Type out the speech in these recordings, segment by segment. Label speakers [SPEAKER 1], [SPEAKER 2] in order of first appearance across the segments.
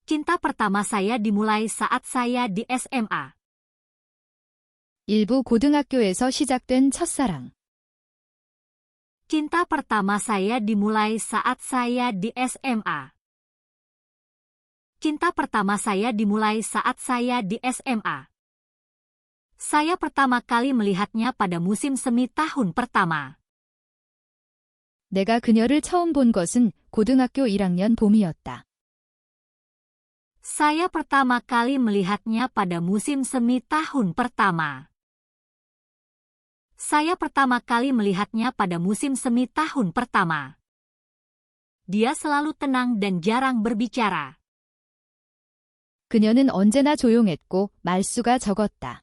[SPEAKER 1] Cinta pertama saya dimulai saat saya di SMA.
[SPEAKER 2] 일부 고등학교에서 시작된 첫사랑.
[SPEAKER 1] Cinta pertama saya dimulai saat saya di SMA. Cinta pertama saya dimulai saat saya di SMA. Saya pertama kali melihatnya pada musim semi tahun pertama.
[SPEAKER 2] 내가 그녀를 처음 본 것은 고등학교 1학년 봄이었다.
[SPEAKER 1] Saya pertama kali melihatnya pada musim semi tahun pertama. Saya pertama kali melihatnya pada musim semi tahun pertama. Dia selalu tenang dan jarang berbicara.
[SPEAKER 2] 그녀는 언제나 조용했고 말수가 적었다.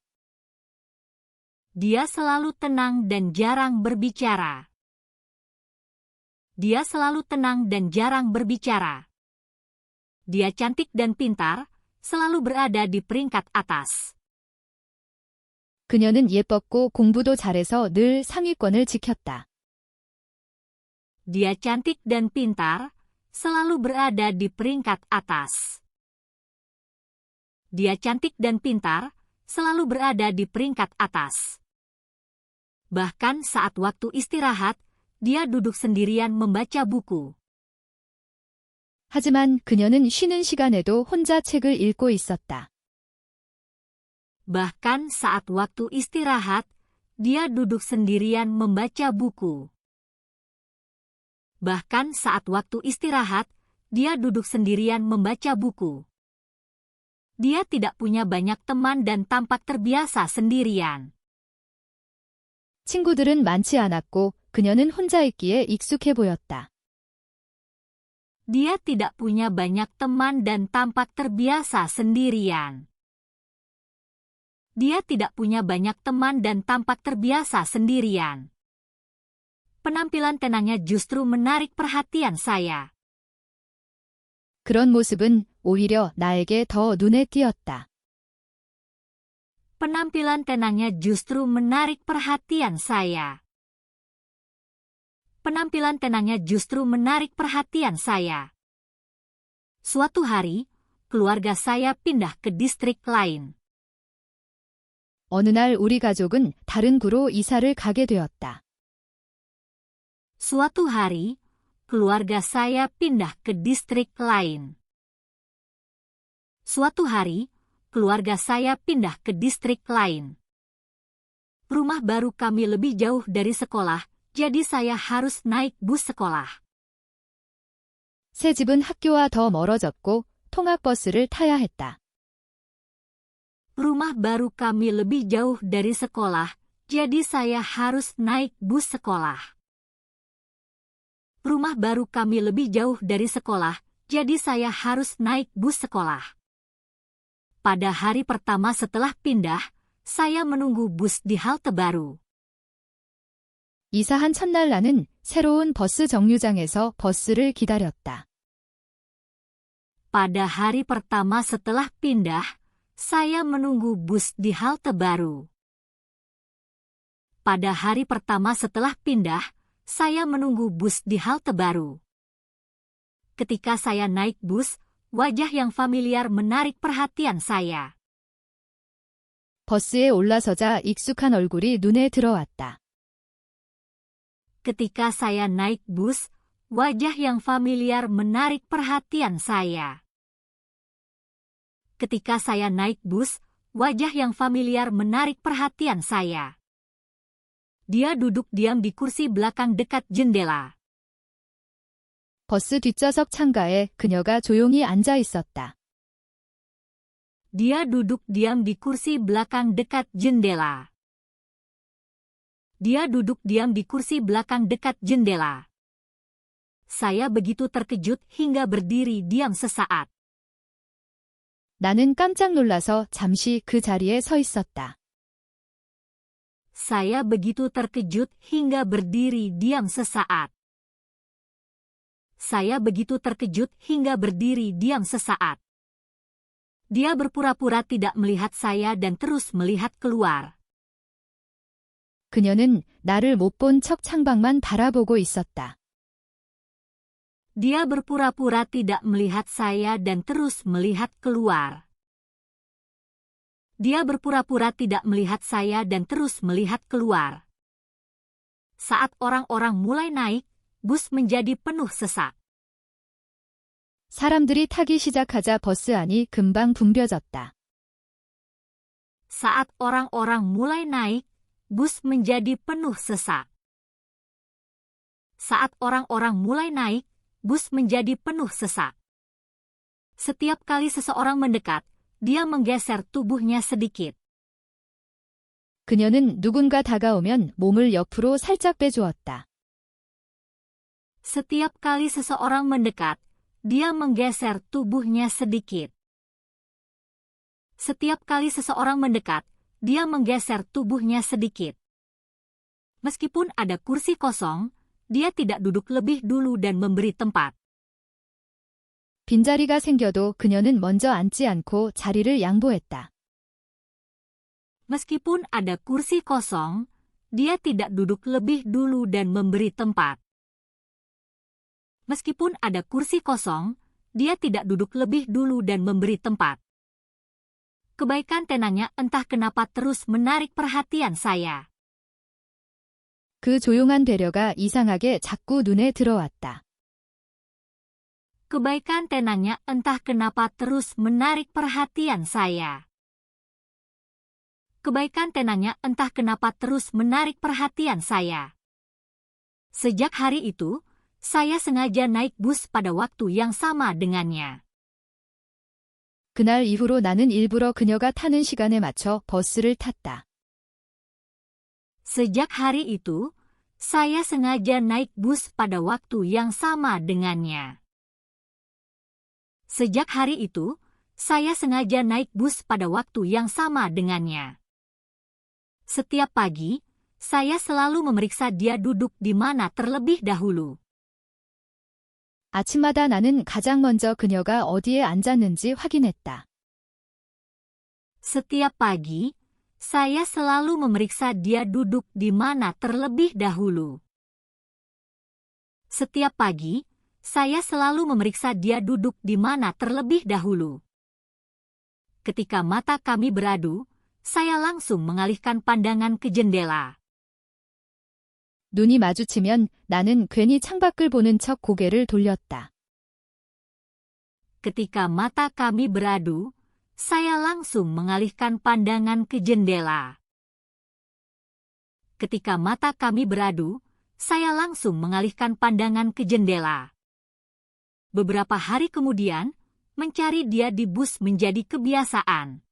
[SPEAKER 1] Dia selalu tenang dan jarang berbicara. Dia selalu tenang dan jarang berbicara. Dia cantik dan pintar, selalu berada di peringkat atas.
[SPEAKER 2] 그녀는 예뻤고 공부도 잘해서 늘 상위권을 지켰다.
[SPEAKER 1] Dia cantik dan pintar, selalu berada di peringkat atas. Dia cantik dan pintar, selalu berada di peringkat atas. Bahkan saat waktu istirahat, dia duduk sendirian membaca buku.
[SPEAKER 2] 하지만 그녀는 쉬는 시간에도 혼자 책을 읽고 있었다.
[SPEAKER 1] Bahkan saat waktu istirahat, dia duduk sendirian membaca buku. Bahkan saat waktu istirahat, dia duduk sendirian membaca buku. Dia tidak punya banyak teman dan tampak terbiasa sendirian.
[SPEAKER 2] 친구들은 많지 않았고 그녀는 혼자 있기에 익숙해 보였다.
[SPEAKER 1] Dia tidak punya banyak teman dan tampak terbiasa sendirian. Dia tidak punya banyak teman dan tampak terbiasa sendirian. Penampilan tenangnya justru menarik perhatian saya.
[SPEAKER 2] 그런 모습은 오히려 나에게 더 눈에 띄었다.
[SPEAKER 1] Penampilan tenangnya justru menarik perhatian saya. Penampilan tenangnya justru menarik perhatian saya. Suatu hari, keluarga saya pindah ke distrik lain.
[SPEAKER 2] 어느 날 우리 가족은 다른 구로 이사를 가게 되었다.
[SPEAKER 1] Suatu hari, keluarga saya pindah ke distrik lain. Suatu hari, keluarga saya pindah ke distrik lain. Rumah baru kami lebih jauh dari sekolah, jadi saya harus naik bus sekolah.
[SPEAKER 2] 새 집은 학교와 더 멀어졌고 통학버스를 타야 했다.
[SPEAKER 1] Rumah baru kami lebih jauh dari sekolah, jadi saya harus naik bus sekolah. Rumah baru kami lebih jauh dari sekolah, jadi saya harus naik bus sekolah. Pada hari pertama setelah pindah, saya menunggu bus di halte baru.
[SPEAKER 2] 이사한 첫날 나는 새로운 버스 정류장에서 버스를 기다렸다.
[SPEAKER 1] Pada hari pertama setelah pindah, saya menunggu bus di halte baru. Pada hari pertama setelah pindah, saya menunggu bus di halte baru. Ketika saya naik bus, wajah yang familiar menarik perhatian saya.
[SPEAKER 2] 버스에 올라서자 익숙한 얼굴이 눈에 들어왔다.
[SPEAKER 1] Ketika saya naik bus, wajah yang familiar menarik perhatian saya. Ketika saya naik bus, wajah yang familiar menarik perhatian saya. Dia duduk diam di kursi belakang dekat jendela.
[SPEAKER 2] 버스 뒷좌석 창가에 그녀가 조용히 앉아 있었다.
[SPEAKER 1] Dia duduk diam di kursi belakang dekat jendela. Dia duduk diam di kursi belakang dekat jendela. Saya begitu terkejut hingga berdiri diam sesaat.
[SPEAKER 2] 나는 깜짝 놀라서 잠시 그 자리에 서 있었다.
[SPEAKER 1] Saya begitu terkejut hingga berdiri diam sesaat. Saya begitu terkejut hingga berdiri diam sesaat. Dia berpura-pura tidak melihat saya dan terus melihat keluar.
[SPEAKER 2] 그녀는 나를 못 본 척 창밖만 바라보고 있었다.
[SPEAKER 1] Dia berpura-pura tidak melihat saya dan terus melihat keluar. Dia berpura-pura tidak melihat saya dan terus melihat keluar. Saat orang-orang mulai naik, bus menjadi penuh sesak.
[SPEAKER 2] 사람들이 타기 시작하자 버스 안이 금방 붐벼졌다.
[SPEAKER 1] Saat orang-orang mulai naik, bus menjadi penuh sesak. Saat orang-orang mulai naik, bus menjadi penuh sesak. Setiap kali seseorang mendekat, dia menggeser tubuhnya sedikit.
[SPEAKER 2] 그녀는 누군가 다가오면 몸을 옆으로 살짝 빼주었다.
[SPEAKER 1] Setiap kali seseorang mendekat, dia menggeser tubuhnya sedikit. Setiap kali seseorang mendekat, dia menggeser tubuhnya sedikit. Meskipun ada kursi kosong, dia tidak duduk lebih dulu dan memberi tempat.
[SPEAKER 2] 빈자리가 생겨도 그녀는 먼저 앉지 않고 자리를 양보했다.
[SPEAKER 1] Meskipun ada kursi kosong, dia tidak duduk lebih dulu dan memberi tempat. Meskipun ada kursi kosong, dia tidak duduk lebih dulu dan memberi tempat. Kebaikan tenangnya entah kenapa terus menarik perhatian saya.
[SPEAKER 2] 그 조용한 배려가 이상하게 자꾸 눈에 들어왔다.
[SPEAKER 1] Kebaikan tenangnya entah kenapa terus menarik perhatian saya. Kebaikan tenangnya entah kenapa terus menarik perhatian saya. Sejak hari itu, saya sengaja naik bus pada waktu yang sama dengannya.
[SPEAKER 2] 그날 이후로 나는 일부러 그녀가 타는 시간에 맞춰 버스를 탔다.
[SPEAKER 1] Sejak hari itu, saya sengaja naik bus pada waktu yang sama dengannya. Sejak hari itu, saya sengaja naik bus pada waktu yang sama dengannya. Setiap pagi, saya selalu memeriksa dia duduk di mana terlebih dahulu.
[SPEAKER 2] 아침마다 나는 가장 먼저 그녀가 어디에 앉았는지 확인했다.
[SPEAKER 1] Setiap pagi, saya selalu memeriksa dia duduk di mana terlebih dahulu. Setiap pagi, saya selalu memeriksa dia duduk di mana terlebih dahulu. Ketika mata kami beradu, saya langsung mengalihkan pandangan ke jendela.
[SPEAKER 2] 눈이 마주치면 나는 괜히 창밖을 보는 척 고개를 돌렸다.
[SPEAKER 1] Ketika mata kami beradu, saya langsung mengalihkan pandangan ke jendela. Ketika mata kami beradu, saya langsung mengalihkan pandangan ke jendela. Beberapa hari kemudian, mencari dia di bus menjadi kebiasaan.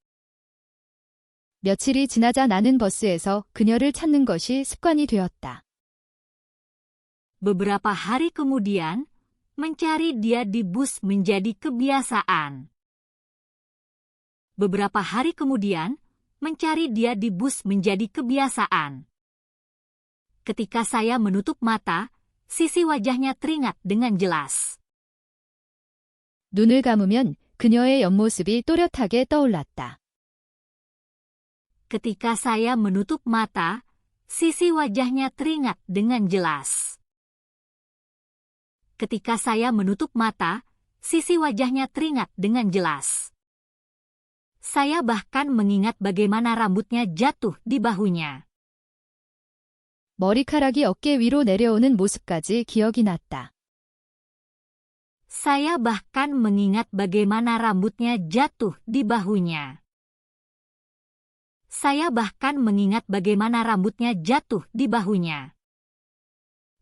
[SPEAKER 2] 며칠이 지나자 나는 버스에서 그녀를 찾는 것이 습관이 되었다.
[SPEAKER 1] Beberapa hari kemudian, mencari dia di bus menjadi kebiasaan. Beberapa hari kemudian, mencari dia di bus menjadi kebiasaan. Ketika saya menutup mata, sisi wajahnya teringat dengan jelas.
[SPEAKER 2] 눈을 감으면 그녀의 옆모습이 또렷하게 떠올랐다.
[SPEAKER 1] Ketika saya menutup mata, sisi wajahnya teringat dengan jelas. Ketika saya menutup mata, sisi wajahnya teringat dengan jelas. Saya bahkan mengingat bagaimana rambutnya jatuh di bahunya.
[SPEAKER 2] 머리카락이 어깨 위로 내려오는 모습까지 기억이 났다.
[SPEAKER 1] Saya bahkan mengingat bagaimana rambutnya jatuh di bahunya. Saya bahkan mengingat bagaimana rambutnya jatuh di bahunya.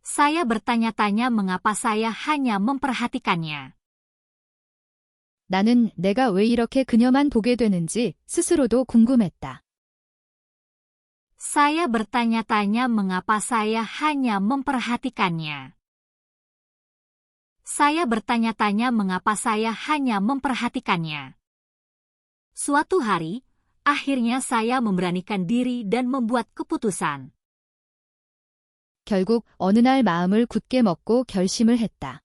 [SPEAKER 1] Saya bertanya-tanya mengapa saya hanya memperhatikannya.
[SPEAKER 2] 나는 내가 왜 이렇게 그녀만 보게 되는지 스스로도 궁금했다.
[SPEAKER 1] Saya bertanya-tanya mengapa saya hanya memperhatikannya. Saya bertanya-tanya mengapa saya hanya memperhatikannya. Suatu hari, akhirnya saya memberanikan diri dan membuat keputusan.
[SPEAKER 2] 결국 어느 날 마음을 굳게 먹고 결심을 했다.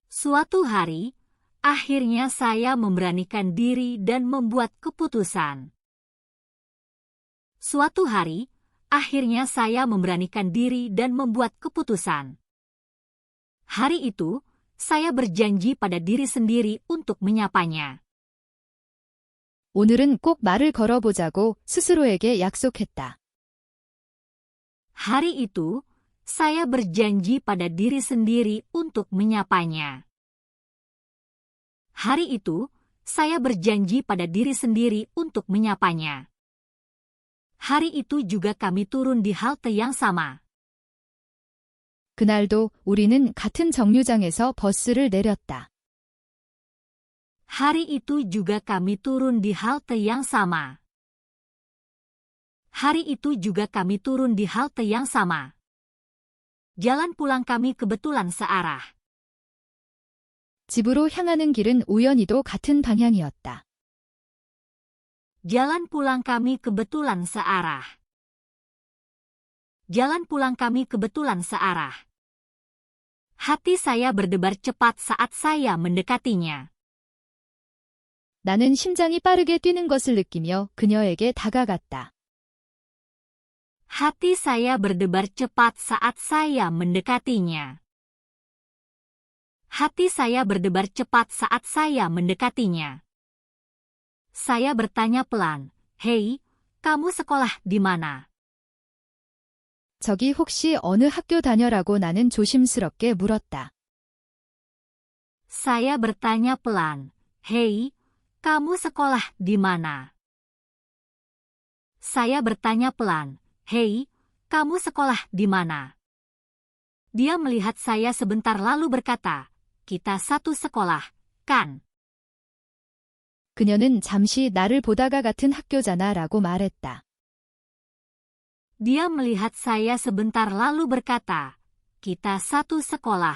[SPEAKER 1] Suatu hari, akhirnya saya memberanikan diri dan membuat keputusan. Suatu hari, akhirnya saya memberanikan diri dan membuat keputusan. Hari itu, saya berjanji pada diri sendiri untuk menyapanya.
[SPEAKER 2] 오늘은 꼭 말을 걸어보자고 스스로에게 약속했다.
[SPEAKER 1] Hari itu, saya berjanji pada diri sendiri untuk menyapanya. Hari itu, saya berjanji pada diri sendiri untuk menyapanya. Hari itu juga kami turun di halte yang sama.
[SPEAKER 2] 그날도 우리는 같은 정류장에서 버스를 내렸다.
[SPEAKER 1] Hari itu juga kami turun di halte yang sama. Hari itu juga kami turun di halte yang sama. Jalan pulang kami kebetulan searah.
[SPEAKER 2] 집으로 향하는 길은 우연히도 같은 방향이었다.
[SPEAKER 1] Jalan pulang kami kebetulan searah. Jalan pulang kami kebetulan searah. Hati saya berdebar cepat saat saya mendekatinya.
[SPEAKER 2] 나는 심장이 빠르게 뛰는 것을 느끼며 그녀에게 다가갔다.
[SPEAKER 1] Hati saya berdebar cepat saat saya mendekatinya. Hati saya berdebar cepat saat saya mendekatinya. Saya bertanya pelan, "Hei, kamu sekolah di mana?"
[SPEAKER 2] 저기 혹시 어느 학교 다녀라고 나는 조심스럽게 물었다.
[SPEAKER 1] Saya bertanya pelan, "Hei, kamu sekolah di mana?" Saya bertanya pelan, "Hei, kamu sekolah di mana?" Dia melihat saya sebentar lalu berkata, "Kita satu sekolah, kan?"
[SPEAKER 2] 그녀는 잠시 나를 보다가 같은 학교잖아 라고 말했다.
[SPEAKER 1] Dia melihat saya sebentar lalu berkata, "Kita satu sekolah,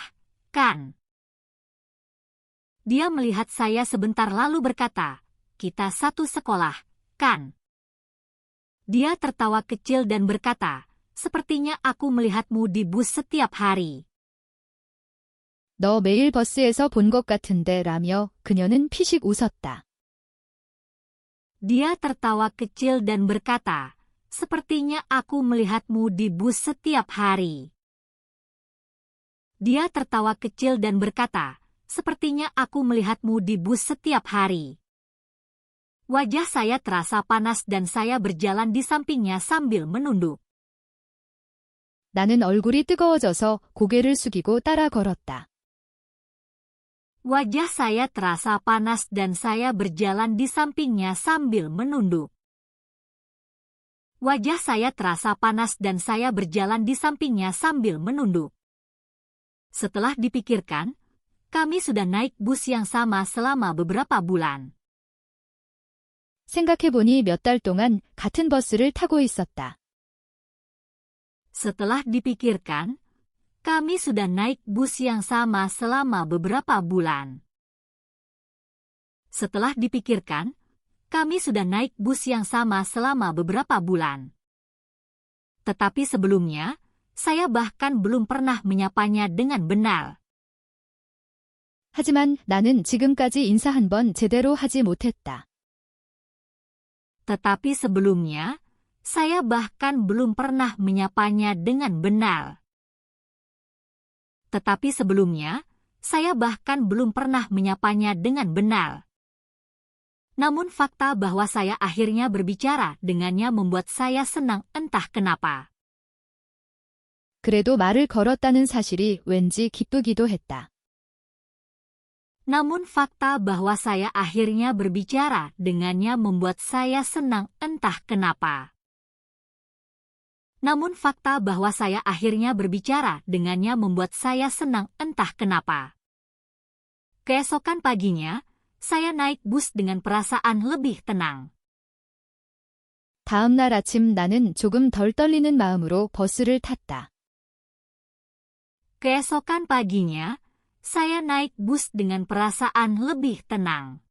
[SPEAKER 1] kan?" Dia melihat saya sebentar lalu berkata, "Kita satu sekolah, kan?" Dia tertawa kecil dan berkata, "Sepertinya aku melihatmu di bus setiap hari."
[SPEAKER 2] 너 매일 버스에서 본 것 같은데 라며 그녀는 피식 웃었다.
[SPEAKER 1] Dia tertawa kecil dan berkata, "Sepertinya aku melihatmu di bus setiap hari." Dia tertawa kecil dan berkata, "Sepertinya aku melihatmu di bus setiap hari." Wajah saya terasa panas dan saya berjalan di sampingnya sambil menunduk.
[SPEAKER 2] 나는 얼굴이 뜨거워져서 고개를 숙이고 따라 걸었다.
[SPEAKER 1] Wajah saya terasa panas dan saya berjalan di sampingnya sambil menunduk. Wajah saya terasa panas dan saya berjalan di sampingnya sambil menunduk. Setelah dipikirkan, kami sudah naik bus yang sama selama beberapa bulan.
[SPEAKER 2] 생각해보니 몇 달 동안 같은 버스를 타고 있었다.
[SPEAKER 1] Setelah dipikirkan, kami sudah naik bus yang sama selama beberapa bulan. Setelah dipikirkan, kami sudah naik bus yang sama selama beberapa bulan. Tetapi sebelumnya, saya bahkan belum pernah menyapanya dengan benar.
[SPEAKER 2] 하지만 나는 지금까지 인사 한 번 제대로 하지 못했다.
[SPEAKER 1] Tetapi sebelumnya, saya bahkan belum pernah menyapanya dengan benar. Tetapi sebelumnya, saya bahkan belum pernah menyapanya dengan benar. Namun fakta bahwa saya akhirnya berbicara dengannya membuat saya senang entah kenapa.
[SPEAKER 2] 그래도 말을 걸었다는 사실이 왠지 기쁘기도 했다.
[SPEAKER 1] Namun fakta bahwa saya akhirnya berbicara dengannya membuat saya senang entah kenapa. Namun fakta bahwa saya akhirnya berbicara dengannya membuat saya senang entah kenapa. Keesokan paginya, saya naik bus dengan perasaan lebih tenang.
[SPEAKER 2] 다음 날 아침 나는 조금 덜 떨리는 마음으로 버스를 탔다.
[SPEAKER 1] Keesokan paginya, saya naik bus dengan perasaan lebih tenang.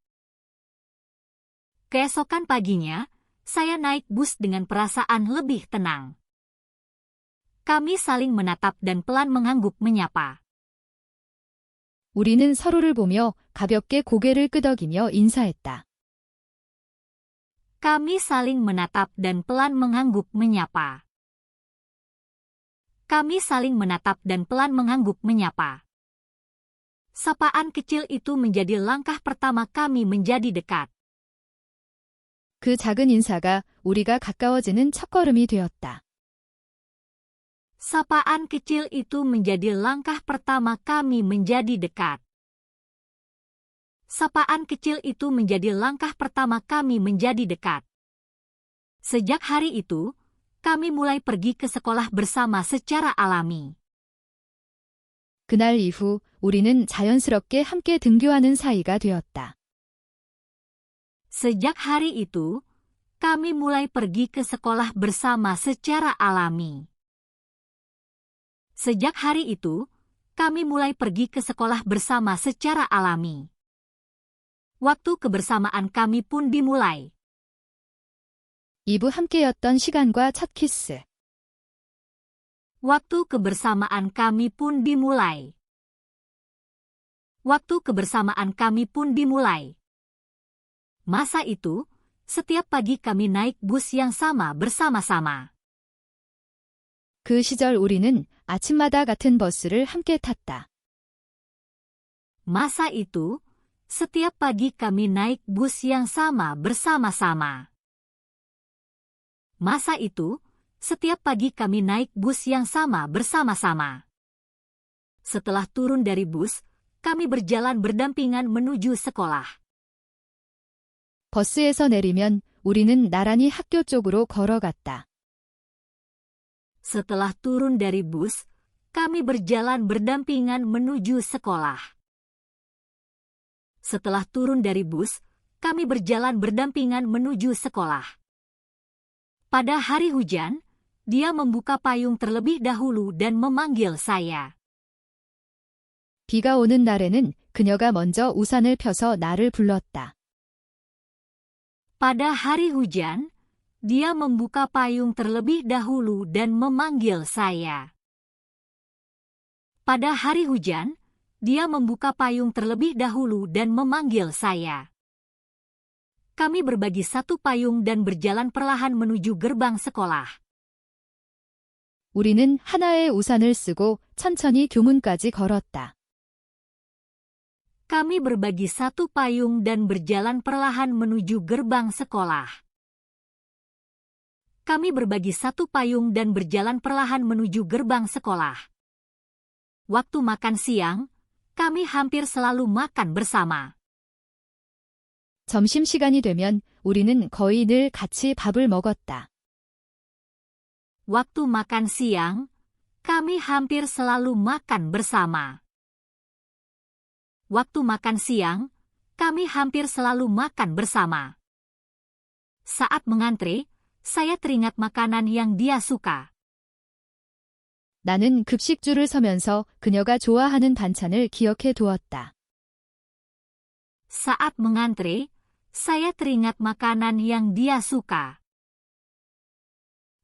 [SPEAKER 1] Keesokan paginya, saya naik bus dengan perasaan lebih tenang. Kami saling menatap dan pelan mengangguk menyapa.
[SPEAKER 2] 우리는 서로를 보며 가볍게 고개를 끄덕이며 인사했다.
[SPEAKER 1] Kami saling menatap dan pelan mengangguk menyapa. Kami saling menatap dan pelan mengangguk menyapa. Sapaan kecil itu menjadi langkah pertama kami menjadi dekat.
[SPEAKER 2] 그 작은 인사가 우리가 가까워지는 첫걸음이 되었다.
[SPEAKER 1] Sapaan kecil itu menjadi langkah pertama kami menjadi dekat. Sapaan kecil itu menjadi langkah pertama kami menjadi dekat. Sejak hari itu, kami mulai pergi ke sekolah bersama secara alami.
[SPEAKER 2] 그날 이후 우리는 자연스럽게 함께 등교하는 사이가 되었다.
[SPEAKER 1] Sejak hari itu, kami mulai pergi ke sekolah bersama secara alami. Sejak hari itu, kami mulai pergi ke sekolah bersama secara alami. Waktu kebersamaan kami pun dimulai.
[SPEAKER 2] 2부 함께였던 시간과 첫 키스.
[SPEAKER 1] Waktu kebersamaan kami pun dimulai. Waktu kebersamaan kami pun dimulai. Masa itu, setiap pagi kami naik bus yang sama bersama-sama.
[SPEAKER 2] 그 시절 우리는 아침마다 같은 버스를 함께 탔다.
[SPEAKER 1] Masa itu, setiap pagi kami naik bus yang sama bersama-sama. Masa itu, setiap pagi kami naik bus yang sama bersama-sama. Setelah turun dari bus, kami berjalan berdampingan menuju sekolah.
[SPEAKER 2] 버스에서 내리면 우리는 나란히 학교 쪽으로 걸어갔다.
[SPEAKER 1] Setelah turun dari bus, kami berjalan berdampingan menuju sekolah. Setelah turun dari bus, kami berjalan berdampingan menuju sekolah. Pada hari hujan, dia membuka payung terlebih dahulu dan memanggil saya.
[SPEAKER 2] 비가 오는 날에는 그녀가 먼저 우산을 펴서 나를 불렀다.
[SPEAKER 1] Pada hari hujan, dia membuka payung terlebih dahulu dan memanggil saya. Pada hari hujan, dia membuka payung terlebih dahulu dan memanggil saya. Kami berbagi satu payung dan berjalan perlahan menuju gerbang sekolah.
[SPEAKER 2] 우리는 하나의 우산을 쓰고 천천히 교문까지 걸었다.
[SPEAKER 1] Kami berbagi satu payung dan berjalan perlahan menuju gerbang sekolah. Kami berbagi satu payung dan berjalan perlahan menuju gerbang sekolah. Waktu makan siang, kami hampir selalu makan bersama.
[SPEAKER 2] 점심시간이 되면 우리는 거의 늘 같이 밥을 먹었다.
[SPEAKER 1] Waktu makan siang, kami hampir selalu makan bersama. Waktu makan siang, kami hampir selalu makan bersama. Saat mengantre, saya teringat makanan yang dia suka.
[SPEAKER 2] 나는 급식줄을 서면서 그녀가 좋아하는 반찬을 기억해 두었다.
[SPEAKER 1] Saat mengantre, saya teringat makanan yang dia suka.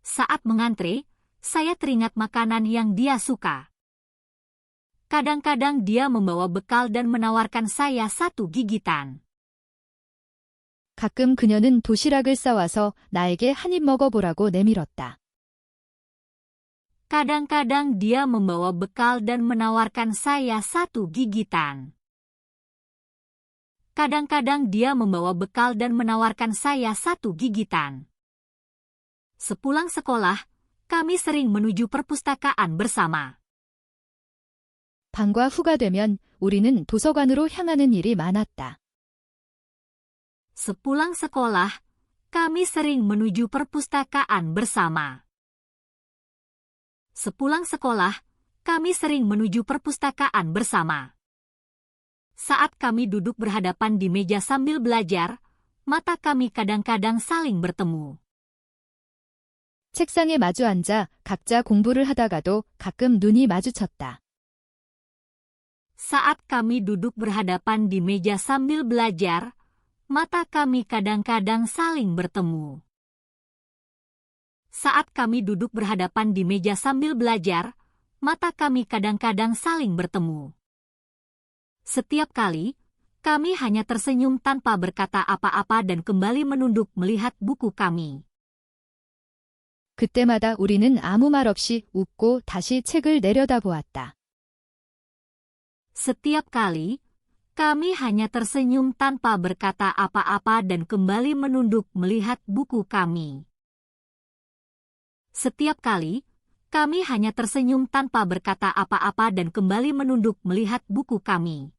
[SPEAKER 1] Saat mengantre, saya teringat makanan yang dia suka. Kadang-kadang dia membawa bekal dan menawarkan saya satu gigitan.
[SPEAKER 2] 가끔 그녀는 도시락을 싸와서 나에게 한 입 먹어보라고 내밀었다.
[SPEAKER 1] Kadang-kadang dia membawa bekal dan menawarkan saya satu gigitan. Kadang-kadang dia membawa bekal dan menawarkan saya satu gigitan. Sepulang sekolah, kami sering menuju perpustakaan bersama.
[SPEAKER 2] 방과 후가 되면 우리는 도서관으로 향하는 일이 많았다.
[SPEAKER 1] Sepulang sekolah, kami sering menuju perpustakaan bersama. Sepulang sekolah, kami sering menuju perpustakaan bersama. Saat kami duduk berhadapan di meja sambil belajar, mata kami kadang-kadang saling bertemu.
[SPEAKER 2] 책상에 마주 앉아 각자 공부를 하다가도 가끔 눈이 마주쳤다.
[SPEAKER 1] Saat kami duduk berhadapan di meja sambil belajar, mata kami kadang-kadang saling bertemu. Saat kami duduk berhadapan di meja sambil belajar, mata kami kadang-kadang saling bertemu. Setiap kali, kami hanya tersenyum tanpa berkata apa-apa dan kembali menunduk melihat buku kami.
[SPEAKER 2] 그때마다 우리는 아무 말 없이 웃고 다시 책을 내려다보았다.
[SPEAKER 1] Setiap kali, kami hanya tersenyum tanpa berkata apa-apa dan kembali menunduk melihat buku kami. Setiap kali, kami hanya tersenyum tanpa berkata apa-apa dan kembali menunduk melihat buku kami.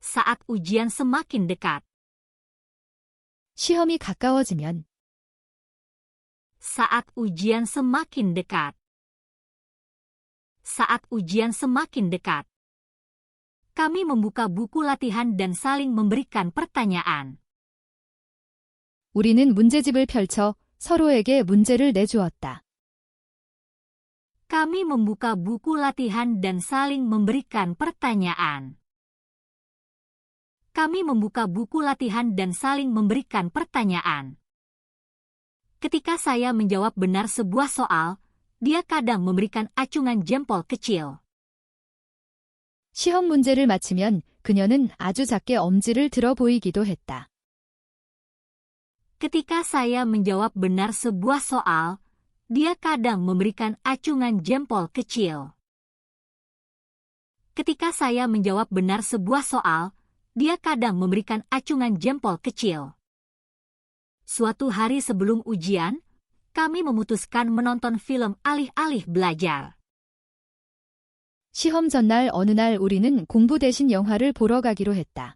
[SPEAKER 1] Saat ujian semakin dekat.
[SPEAKER 2] 시험이 가까워지면
[SPEAKER 1] Saat ujian semakin dekat. Saat ujian semakin dekat. Kami membuka buku latihan dan saling memberikan pertanyaan.
[SPEAKER 2] 우리는 문제집을 펼쳐 서로에게 문제를 내주었다.
[SPEAKER 1] Kami membuka buku latihan dan saling memberikan pertanyaan. Kami membuka buku latihan dan saling memberikan pertanyaan. Ketika saya menjawab benar sebuah soal, dia kadang memberikan acungan jempol kecil.
[SPEAKER 2] 시험 문제를 맞히면 그녀는 아주 작게 엄지를 들어 보이기도 했다.
[SPEAKER 1] Ketika saya menjawab benar sebuah soal, dia kadang memberikan acungan jempol kecil. Ketika saya menjawab benar sebuah soal, dia kadang memberikan acungan jempol kecil. Suatu hari sebelum ujian, kami memutuskan menonton film alih-alih belajar.
[SPEAKER 2] 시험 전날 어느 날 우리는 공부 대신 영화를 보러 가기로 했다.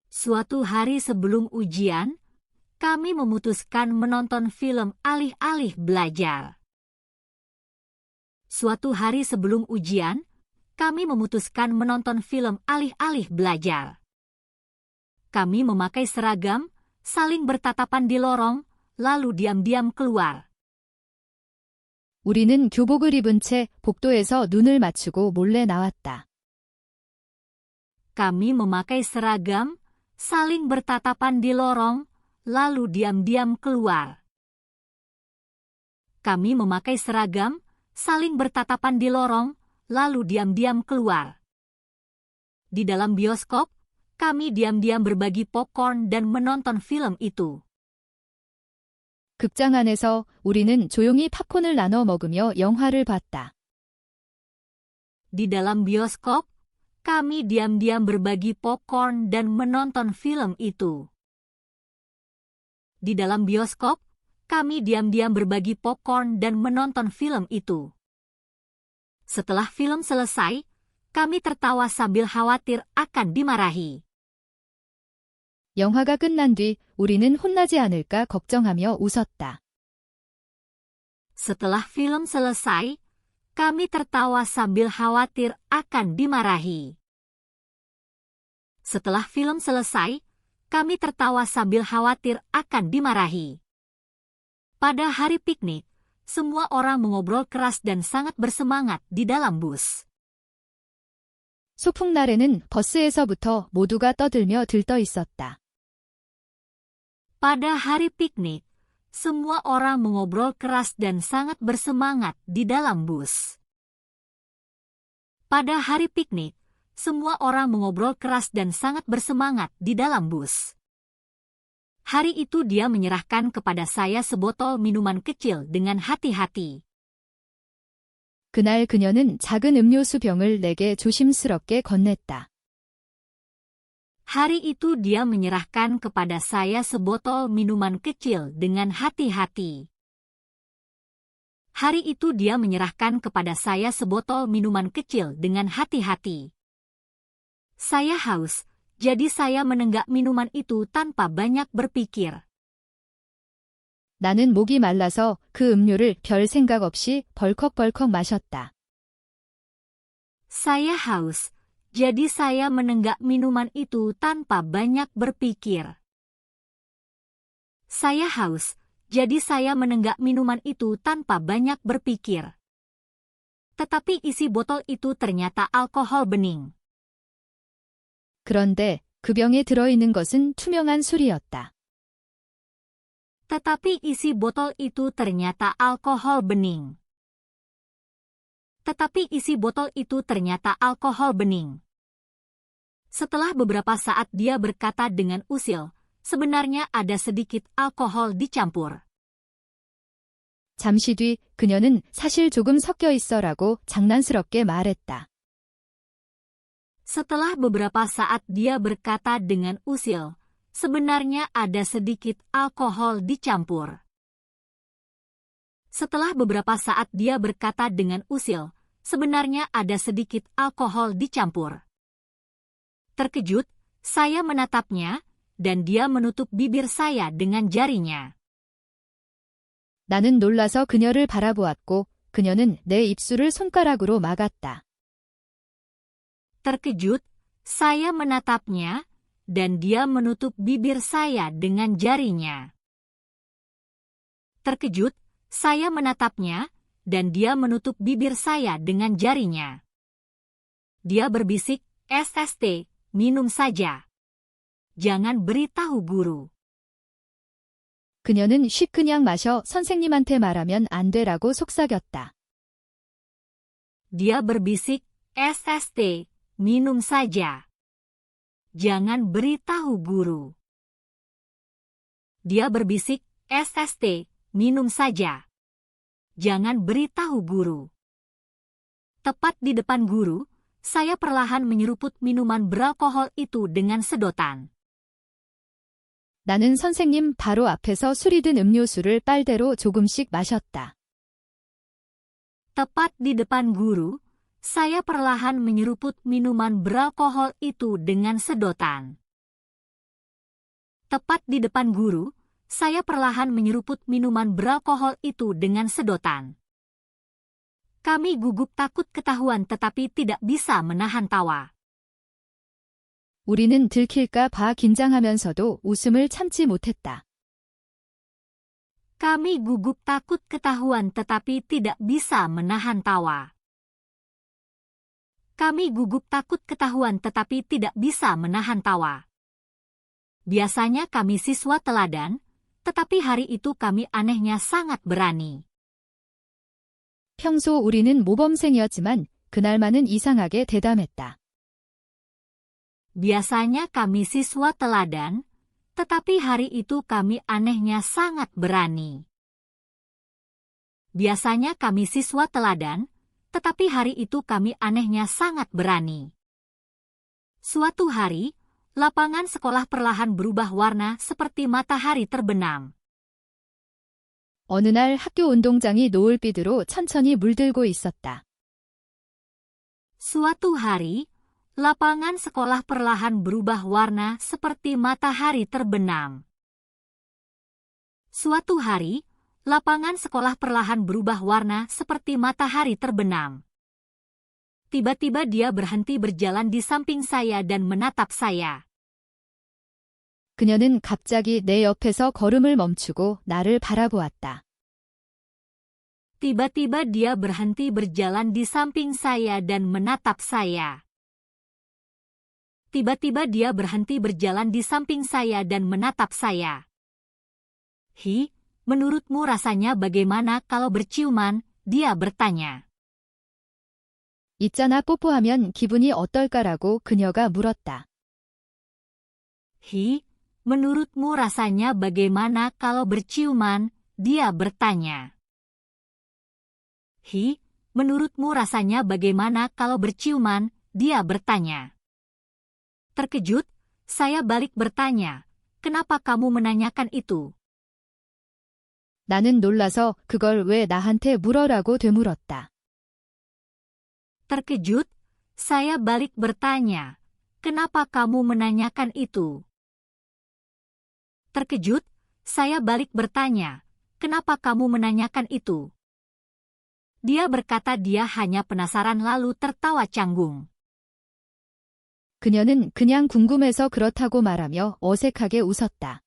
[SPEAKER 1] Suatu hari sebelum ujian, kami memutuskan menonton film alih-alih belajar. Suatu hari sebelum ujian, kami memutuskan menonton film alih-alih belajar. Kami memakai seragam, saling bertatapan di lorong, lalu diam-diam keluar.
[SPEAKER 2] 우리는 교복을 입은 채 복도에서 눈을 맞추고 몰래 나왔다.
[SPEAKER 1] Kami memakai seragam, saling bertatapan di lorong, lalu diam-diam keluar. Kami memakai seragam, saling bertatapan di lorong, lalu diam-diam keluar. Di dalam bioskop, kami diam-diam berbagi popcorn dan menonton film itu.
[SPEAKER 2] 극장 안에서 우리는 조용히 팝콘을 나눠 먹으며 영화를 봤다.
[SPEAKER 1] Di dalam bioskop, kami diam-diam berbagi popcorn dan menonton film itu. Di dalam bioskop, kami diam-diam berbagi popcorn dan menonton film itu. Setelah film selesai, kami tertawa sambil khawatir akan dimarahi.
[SPEAKER 2] 영화가 끝난 뒤 우리는 혼나지 않을까 걱정하며 웃었다.
[SPEAKER 1] Setelah film selesai, kami tertawa sambil khawatir akan dimarahi. Setelah film selesai, kami tertawa sambil khawatir akan dimarahi. Pada hari piknik, semua orang mengobrol keras dan sangat bersemangat di dalam bus.
[SPEAKER 2] 소풍날에는 버스에서부터 모두가 떠들며 들떠 있었다.
[SPEAKER 1] Pada hari piknik, semua orang mengobrol keras dan sangat bersemangat di dalam bus. Pada hari piknik, semua orang mengobrol keras dan sangat bersemangat di dalam bus. Hari itu dia menyerahkan kepada saya sebotol minuman kecil dengan hati-hati.
[SPEAKER 2] 그날 그녀는 작은 음료수 병을 내게 조심스럽게 건넸다.
[SPEAKER 1] Hari itu dia menyerahkan kepada saya sebotol minuman kecil dengan hati-hati. Hari itu dia menyerahkan kepada saya sebotol minuman kecil dengan hati-hati. Saya haus, jadi saya menenggak minuman itu tanpa banyak berpikir.
[SPEAKER 2] 나는 목이 말라서 그 음료를 별 생각 없이 벌컥벌컥 마셨다.
[SPEAKER 1] Saya haus, jadi saya menenggak minuman itu tanpa banyak berpikir. Saya haus, jadi saya menenggak minuman itu tanpa banyak berpikir. Tetapi isi botol itu ternyata alkohol bening.
[SPEAKER 2] 그런데 그 병에 들어있는 것은 투명한 술이었다.
[SPEAKER 1] Tetapi isi botol itu ternyata alkohol bening. Tetapi isi botol itu ternyata alkohol bening. Setelah beberapa saat dia berkata dengan usil, sebenarnya ada sedikit alkohol dicampur.
[SPEAKER 2] 잠시 뒤 그녀는 사실 조금 섞여 있어라고 장난스럽게 말했다.
[SPEAKER 1] Setelah beberapa saat dia berkata dengan usil, sebenarnya ada sedikit alkohol dicampur. Setelah beberapa saat dia berkata dengan usil, sebenarnya ada sedikit alkohol dicampur. Terkejut, saya menatapnya, dan dia menutup bibir saya dengan jarinya.
[SPEAKER 2] 나는 놀라서 그녀를 바라보았고 그녀는 내 입술을 손가락으로 막았다.
[SPEAKER 1] Terkejut, saya menatapnya, dan dia menutup bibir saya dengan jarinya. Terkejut, saya menatapnya, dan dia menutup bibir saya dengan jarinya. Dia berbisik, "SST, minum saja. Jangan beritahu guru."
[SPEAKER 2] 그녀는 쉿 그냥 마셔 선생님한테 말하면 안 되라고 속삭였다.
[SPEAKER 1] Dia berbisik, "SST, minum saja. Jangan beritahu guru." Dia berbisik, "SST, minum saja. Jangan beritahu guru." Tepat di depan guru, saya perlahan menyeruput minuman beralkohol itu dengan sedotan.
[SPEAKER 2] 나는 선생님 바로 앞에서 술이 든 음료수를 빨대로 조금씩 마셨다.
[SPEAKER 1] Tepat di depan guru, saya perlahan menyeruput minuman beralkohol itu dengan sedotan. Tepat di depan guru, saya perlahan menyeruput minuman beralkohol itu dengan sedotan. Kami gugup takut ketahuan tetapi tidak bisa menahan tawa.
[SPEAKER 2] 우리는 들킬까 봐 긴장하면서도 웃음을 참지 못했다.
[SPEAKER 1] Kami gugup takut ketahuan tetapi tidak bisa menahan tawa. Kami gugup takut ketahuan tetapi tidak bisa menahan tawa. Biasanya kami siswa teladan, tetapi hari itu kami anehnya sangat berani.
[SPEAKER 2] 평소 우리는 모범생이었지만 그날만은 이상하게 대담했다.
[SPEAKER 1] Biasanya kami siswa teladan, tetapi hari itu kami anehnya sangat berani. Biasanya kami siswa teladan, tetapi hari itu kami anehnya sangat berani. Suatu hari, lapangan sekolah perlahan berubah warna seperti matahari terbenam.
[SPEAKER 2] 어느 날 학교 운동장이 노을빛으로 천천히 물들고 있었다.
[SPEAKER 1] Suatu hari, lapangan sekolah perlahan berubah warna seperti matahari terbenam. Suatu hari, lapangan sekolah perlahan berubah warna seperti matahari terbenam. Tiba-tiba dia berhenti berjalan di samping saya dan menatap saya.
[SPEAKER 2] 그녀는 갑자기 내 옆에서 걸음을 멈추고 나를 바라보았다.
[SPEAKER 1] Tiba-tiba dia berhenti berjalan di samping saya dan menatap saya. Tiba-tiba dia berhenti berjalan di samping saya dan menatap saya. "Hi, menurutmu rasanya bagaimana kalau berciuman?" Dia bertanya.
[SPEAKER 2] 있잖아 뽀뽀하면 기분이 어떨까라고 그녀가 물었다.
[SPEAKER 1] "Hi, menurutmu rasanya bagaimana kalau berciuman?" Dia bertanya. "Hi, menurutmu rasanya bagaimana kalau berciuman?" Dia bertanya. Terkejut, saya balik bertanya, "Kenapa kamu menanyakan itu?"
[SPEAKER 2] 나는 놀라서 그걸 왜 나한테 물어라고 되물었다.
[SPEAKER 1] Terkejut, saya balik bertanya, "Kenapa kamu menanyakan itu?" Terkejut, saya balik bertanya, "Kenapa kamu menanyakan itu?" Dia berkata dia hanya penasaran lalu tertawa canggung.
[SPEAKER 2] 그녀는 그냥 궁금해서 그렇다고 말하며 어색하게 웃었다.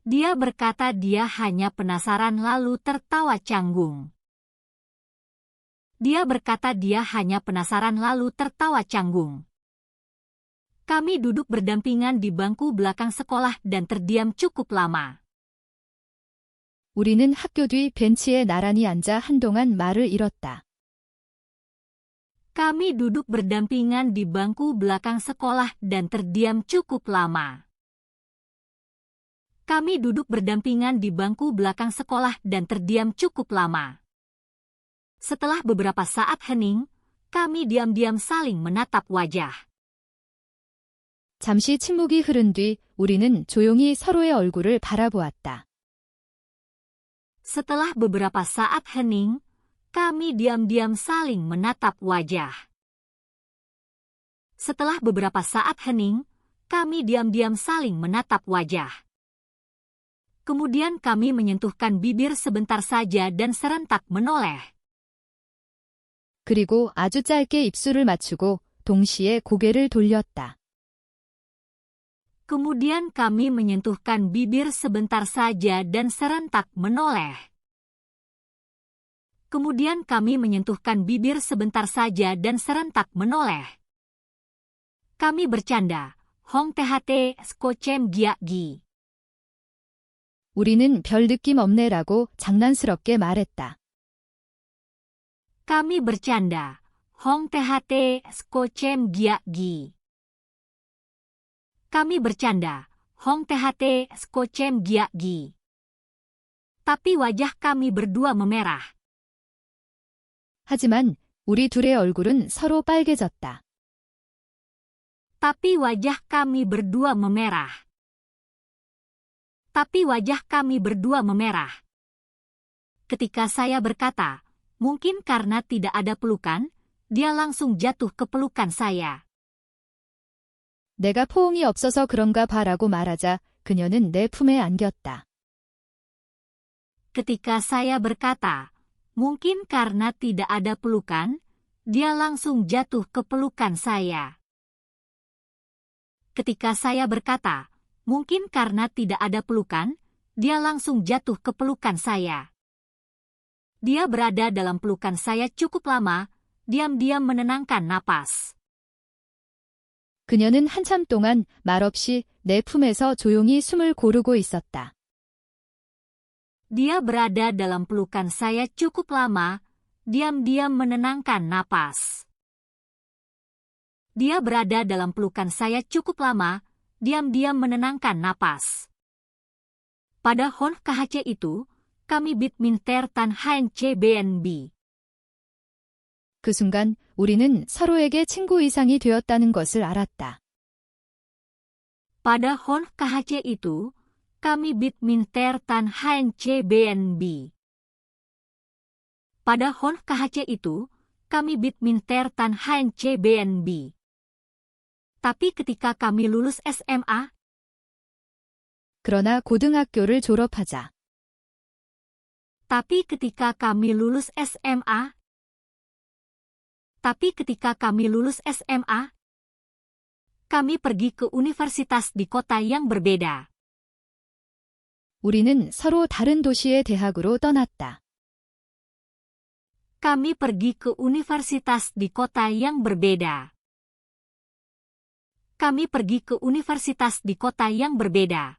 [SPEAKER 1] Dia berkata dia hanya penasaran lalu tertawa canggung. Dia berkata dia hanya penasaran lalu tertawa canggung. Kami duduk berdampingan di bangku belakang sekolah dan terdiam cukup lama.
[SPEAKER 2] 우리는 학교 뒤 벤치에 나란히 앉아 한동안 말을 잃었다.
[SPEAKER 1] Kami duduk berdampingan di bangku belakang sekolah dan terdiam cukup lama. Kami duduk berdampingan di bangku belakang sekolah dan terdiam cukup lama. Setelah beberapa saat hening, kami diam-diam saling menatap wajah.
[SPEAKER 2] 잠시 침묵이 흐른 뒤 우리는 조용히 서로의 얼굴을 바라보았다.
[SPEAKER 1] Setelah beberapa saat hening, kami diam-diam saling menatap wajah. Setelah beberapa saat hening, kami diam-diam saling menatap wajah. Kemudian kami menyentuhkan bibir sebentar saja dan serentak menoleh.
[SPEAKER 2] 그리고 아주 짧게 입술을 맞추고 동시에 고개를 돌렸다.
[SPEAKER 1] Kemudian kami menyentuhkan bibir sebentar saja dan serentak menoleh. Kemudian kami menyentuhkan bibir sebentar saja dan serentak menoleh. Kami bercanda, Hong THT Skocem Giagi.
[SPEAKER 2] 우리는 별 느낌 없네라고 장난스럽게 말했다.
[SPEAKER 1] Kami bercanda, Hong THT Skocem Giagi. Kami bercanda, Hong THT Skocem Giagi. Tapi wajah kami berdua memerah.
[SPEAKER 2] 하지만 우리 둘의 얼굴은 서로 빨개졌다.
[SPEAKER 1] Tapi wajah kami berdua memerah. Tapi wajah kami berdua memerah. Ketika saya berkata, mungkin karena tidak ada pelukan, dia langsung jatuh ke pelukan saya.
[SPEAKER 2] 내가 포옹이 없어서 그런가 봐라고 말하자 그녀는 내 품에 안겼다.
[SPEAKER 1] Ketika saya berkata, mungkin karena tidak ada pelukan, dia langsung jatuh ke pelukan saya. Ketika saya berkata, mungkin karena tidak ada pelukan, dia langsung jatuh ke pelukan saya. Dia berada dalam pelukan saya cukup lama, diam-diam menenangkan napas.
[SPEAKER 2] 그녀는 한참 동안 말없이 내 품에서 조용히 숨을 고르고 있었다.
[SPEAKER 1] Dia berada dalam pelukan saya cukup lama, diam-diam menenangkan napas. Dia berada dalam pelukan saya cukup lama, diam-diam menenangkan napas. Pada Hon KHC itu, kami bitminter tan haen CBNB.
[SPEAKER 2] 그 순간 우리는 서로에게 친구 이상이 되었다는 것을 알았다.
[SPEAKER 1] Pada Hon KHC itu, kami bitminter tan haen CBNB. Pada Hon KHC itu, kami bitminter tan haen CBNB. Tapi ketika kami lulus SMA,
[SPEAKER 2] 그러나 고등학교를 졸업하자.
[SPEAKER 1] Tapi ketika kami lulus SMA, kami pergi ke universitas di kota yang berbeda.
[SPEAKER 2] 우리는 서로 다른 도시의 대학으로 떠났다.
[SPEAKER 1] Kami pergi ke universitas di kota yang berbeda. Kami pergi ke universitas di kota yang berbeda.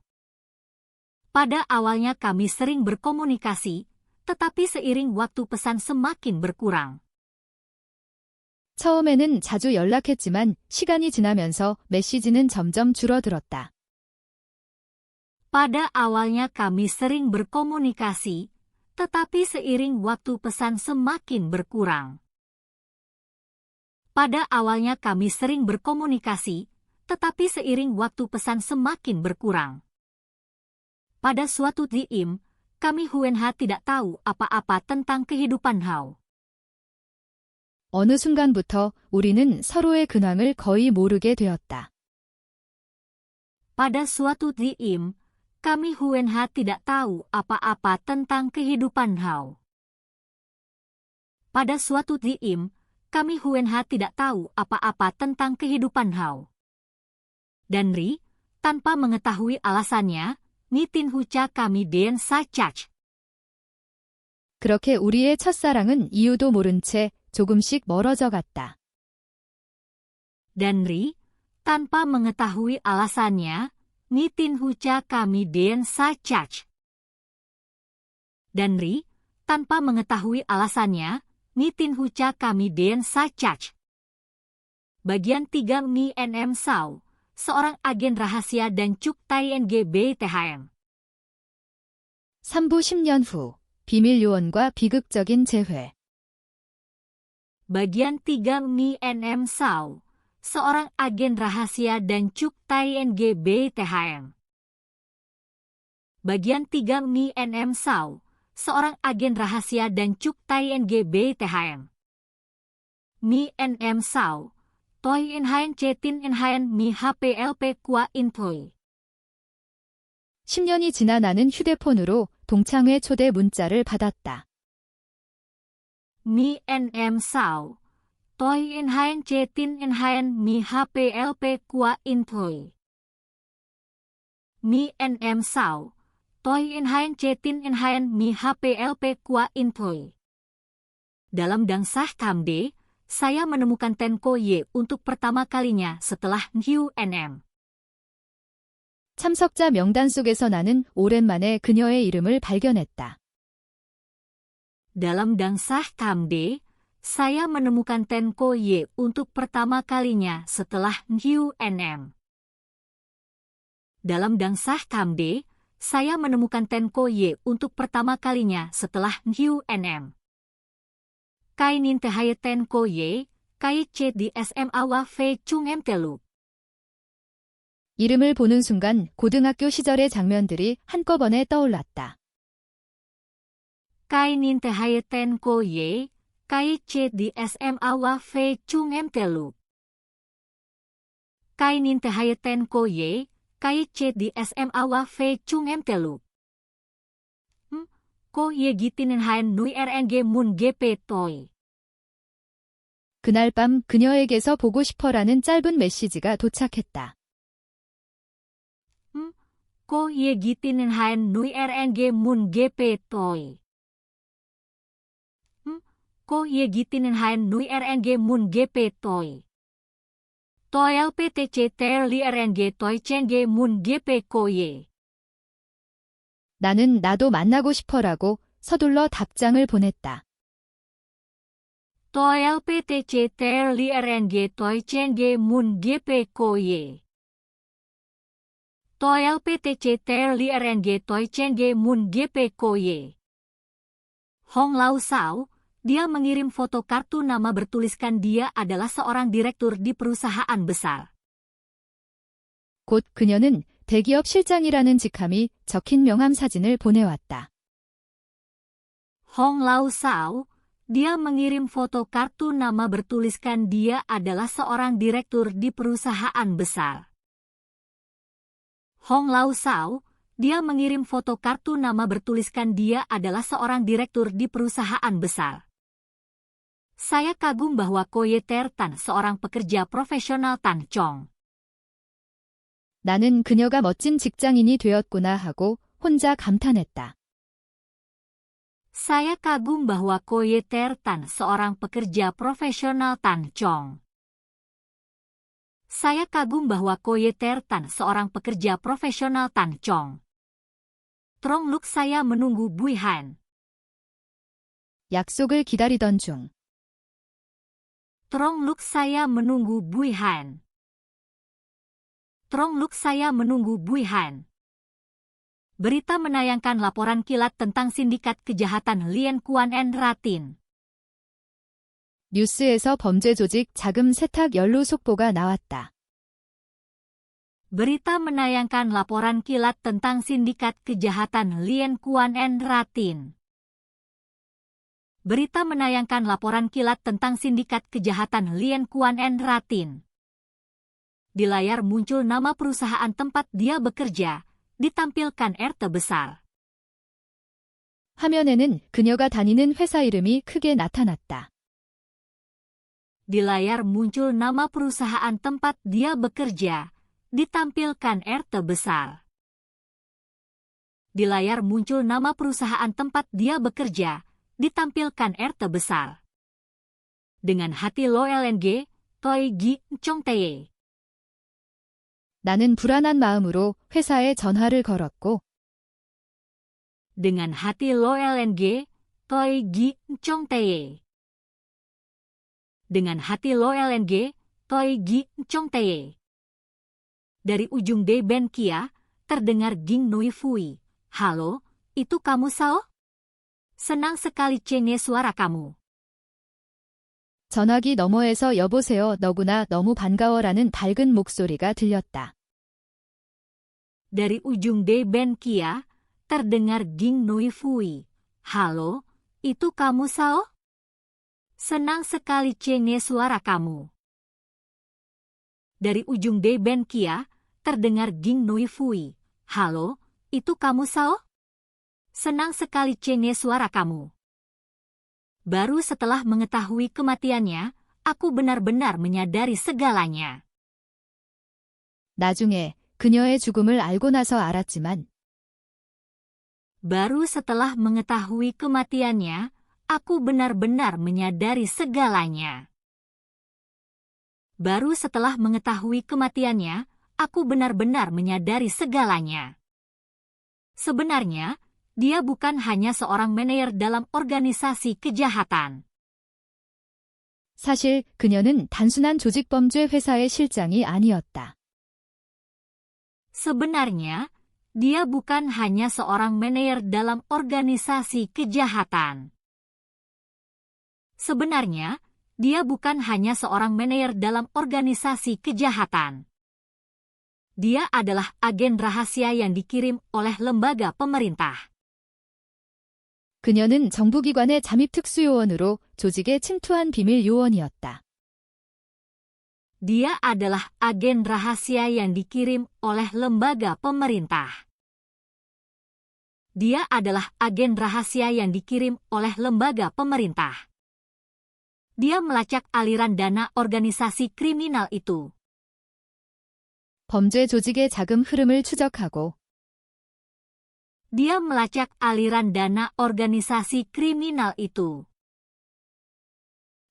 [SPEAKER 1] Pada awalnya kami sering berkomunikasi, tetapi seiring waktu pesan semakin berkurang.
[SPEAKER 2] 처음에는 자주 연락했지만 시간이 지나면서 메시지는 점점 줄어들었다.
[SPEAKER 1] Pada awalnya kami sering berkomunikasi, tetapi seiring waktu pesan semakin berkurang. Pada awalnya kami sering berkomunikasi, tetapi seiring waktu pesan semakin berkurang. Pada suatu diim, kami Huenha tidak tahu apa-apa tentang kehidupan Hao.
[SPEAKER 2] 어느 순간부터 우리는 서로의 근황을 거의 모르게 되었다.
[SPEAKER 1] Pada suatu diim, kami Huenha tidak tahu apa-apa tentang kehidupan Hao. Pada suatu diim, kami Huenha tidak tahu apa-apa tentang kehidupan Hao. Dan Ri, tanpa mengetahui alasannya, Nitin Hucha kami Den Sachach.
[SPEAKER 2] 그렇게 우리의 첫사랑은 이유도 모른 채 조금씩 멀어져 갔다.
[SPEAKER 1] Dan Ri, tanpa mengetahui alasannya, Nitin Hucha kami Den Sachach. Dan Ri, tanpa mengetahui alasannya, Nitin Hucha kami Den Sachach. Bagian 3 Mi NM Sao, seorang agen rahasia dan Cuk Tai NGB THM.
[SPEAKER 2] 3부 10년 후, 비밀 요원과 비극적인 재회.
[SPEAKER 1] Bagian 3 Mi NM Sao, seorang agen rahasia dan Cuk Tai NGB THM. Bagian 3 Mi NM Sao, seorang agen rahasia dan Cuk Tai NGB THM. Mi NM Sao, Toi In Haen Chetin In Haen Mi HPLP Qua In Toi.
[SPEAKER 2] 10년이 지나 나는 휴대폰으로 동창회 초대 문자를 받았다.
[SPEAKER 1] Mi NM Sao, Toi In Haen Chetin In Haen Mi HPLP Qua In Toi. Mi NM Sao, Toi In Haen Chetin In Haen Mi HPLP Qua In Toi. Dalam dangsah Kamde, saya menemukan Tenko Ye untuk pertama kalinya setelah Hugh NM.
[SPEAKER 2] 참석자 명단 속에서 나는 오랜만에 그녀의 이름을 발견했다.
[SPEAKER 1] Dalam dangsah Kamde, saya menemukan Tenko Ye untuk pertama kalinya setelah Hugh NM. Dalam dangsah Kamde, saya menemukan Tenko Ye untuk pertama kalinya setelah Hugh NM. Kai nin te haye Tenko Ye, kai che di SMA wa fe chung em telu.
[SPEAKER 2] 이름을 보는 순간 고등학교 시절의 장면들이 한꺼번에 떠올랐다.
[SPEAKER 1] Kai nin te haye Tenko Ye, kai che di SMA wa fe chung em telu. Kai nin te haye Tenko Ye, kai che di SMA wa fe chung em telu. Ko ye gitinen haen nui RNG mun GP toy.
[SPEAKER 2] 그날 밤 그녀에게서 보고 싶어라는 짧은 메시지가 도착했다.
[SPEAKER 1] Ko ye gitinen haen nui RNG mun GP toy. Ko ye gitinen haen nui RNG mun GP toy. Toy LPTC ter li RNG toy chenge mun GP ko ye.
[SPEAKER 2] 나는 나도 만나고 싶어라고 서둘러 답장을 보냈다.
[SPEAKER 1] Toy LPTC ter li RNG toy chenge mun GP ko ye. Toy LPTC ter li RNG toy chenge mun GP ko ye. Hong Lau Sao, dia mengirim foto kartu nama bertuliskan dia adalah seorang direktur di perusahaan besar.
[SPEAKER 2] 곧 그녀는 대기업 실장이라는 직함이 적힌 명함 사진을 보내왔다.
[SPEAKER 1] Hong Lau Sao, dia mengirim foto kartu nama bertuliskan dia adalah seorang direktur di perusahaan besar. Hong Lau Sao, dia mengirim foto kartu nama bertuliskan dia adalah seorang direktur di perusahaan besar. Saya kagum bahwa Koye Ter Tan seorang pekerja profesional Tan Chong.
[SPEAKER 2] 나는 그녀가 멋진 직장인이 되었구나 하고 혼자 감탄했다.
[SPEAKER 1] Saya kagum bahwa Koye Ter Tan seorang pekerja profesional Tan Chong. Saya kagum bahwa Koye Ter Tan seorang pekerja profesional Tan Chong. Trong lúc saya menunggu Bui Han.
[SPEAKER 2] 약속을 기다리던 중.
[SPEAKER 1] Trong lúc saya menunggu Bui Han. Trong lúc saya menunggu Bui Han. Berita menayangkan laporan kilat tentang sindikat kejahatan Lien Kuan En Ratin.
[SPEAKER 2] 뉴스에서 범죄 조직 자금 세탁 연루 속보가 나왔다.
[SPEAKER 1] Berita menayangkan laporan kilat tentang sindikat kejahatan Lien Kuan En Ratin. Berita menayangkan laporan kilat tentang sindikat kejahatan Lien Kuan En Ratin. Di layar muncul nama perusahaan tempat dia bekerja, ditampilkan R terbesar.
[SPEAKER 2] 화면에는 그녀가 다니는 회사 이름이 크게 나타났다.
[SPEAKER 1] Di layar muncul nama perusahaan tempat dia bekerja, ditampilkan R terbesar. Di layar muncul nama perusahaan tempat dia bekerja, ditampilkan R terbesar. Dengan hati lo LNG, Toi Gi Chong Tae.
[SPEAKER 2] 나는 불안한 마음으로 회사에 전화를 걸었고
[SPEAKER 1] Dengan hati lo LNG, Toi Gi Chong Tae. Dengan hati lo LNG, Toi Gi Chong Tae. Dari ujung De Ben Kia, terdengar Ging Nui Fui. Halo, itu kamu Sao? Senang sekali cenge suara kamu.
[SPEAKER 2] 전화기 너머에서 여보세요, 너구나, 너무 반가워라는 밝은 목소리가 들렸다.
[SPEAKER 1] Dari ujung D-band Kia, terdengar Ging Nui Fui. Halo, itu kamu Sao? Senang sekali cenge suara kamu. Dari ujung D-band Kia, terdengar Ging Nui Fui. Halo, itu kamu Sao? Senang sekali cenge suara kamu. Baru setelah mengetahui kematiannya, aku benar-benar menyadari segalanya.
[SPEAKER 2] 나중에 그녀의 죽음을 알고 나서 알았지만
[SPEAKER 1] Baru setelah mengetahui kematiannya, aku benar-benar menyadari segalanya. Baru setelah mengetahui kematiannya, aku benar-benar menyadari segalanya. Sebenarnya, dia bukan hanya seorang manajer dalam organisasi kejahatan.
[SPEAKER 2] 사실 그녀는 단순한 조직범죄 회사의 실장이 아니었다.
[SPEAKER 1] Sebenarnya, dia bukan hanya seorang manajer dalam organisasi kejahatan. Sebenarnya, dia bukan hanya seorang manajer dalam organisasi kejahatan. Dia adalah agen rahasia yang dikirim oleh lembaga pemerintah.
[SPEAKER 2] 그녀는 정부기관의 잠입특수요원으로 조직에 침투한 비밀 요원이었다.
[SPEAKER 1] Dia adalah agen rahasia yang dikirim oleh lembaga pemerintah. Dia adalah agen rahasia yang dikirim oleh lembaga pemerintah. Dia melacak aliran dana organisasi kriminal itu.
[SPEAKER 2] 범죄 조직의 자금 흐름을 추적하고
[SPEAKER 1] Dia melacak aliran dana organisasi kriminal itu.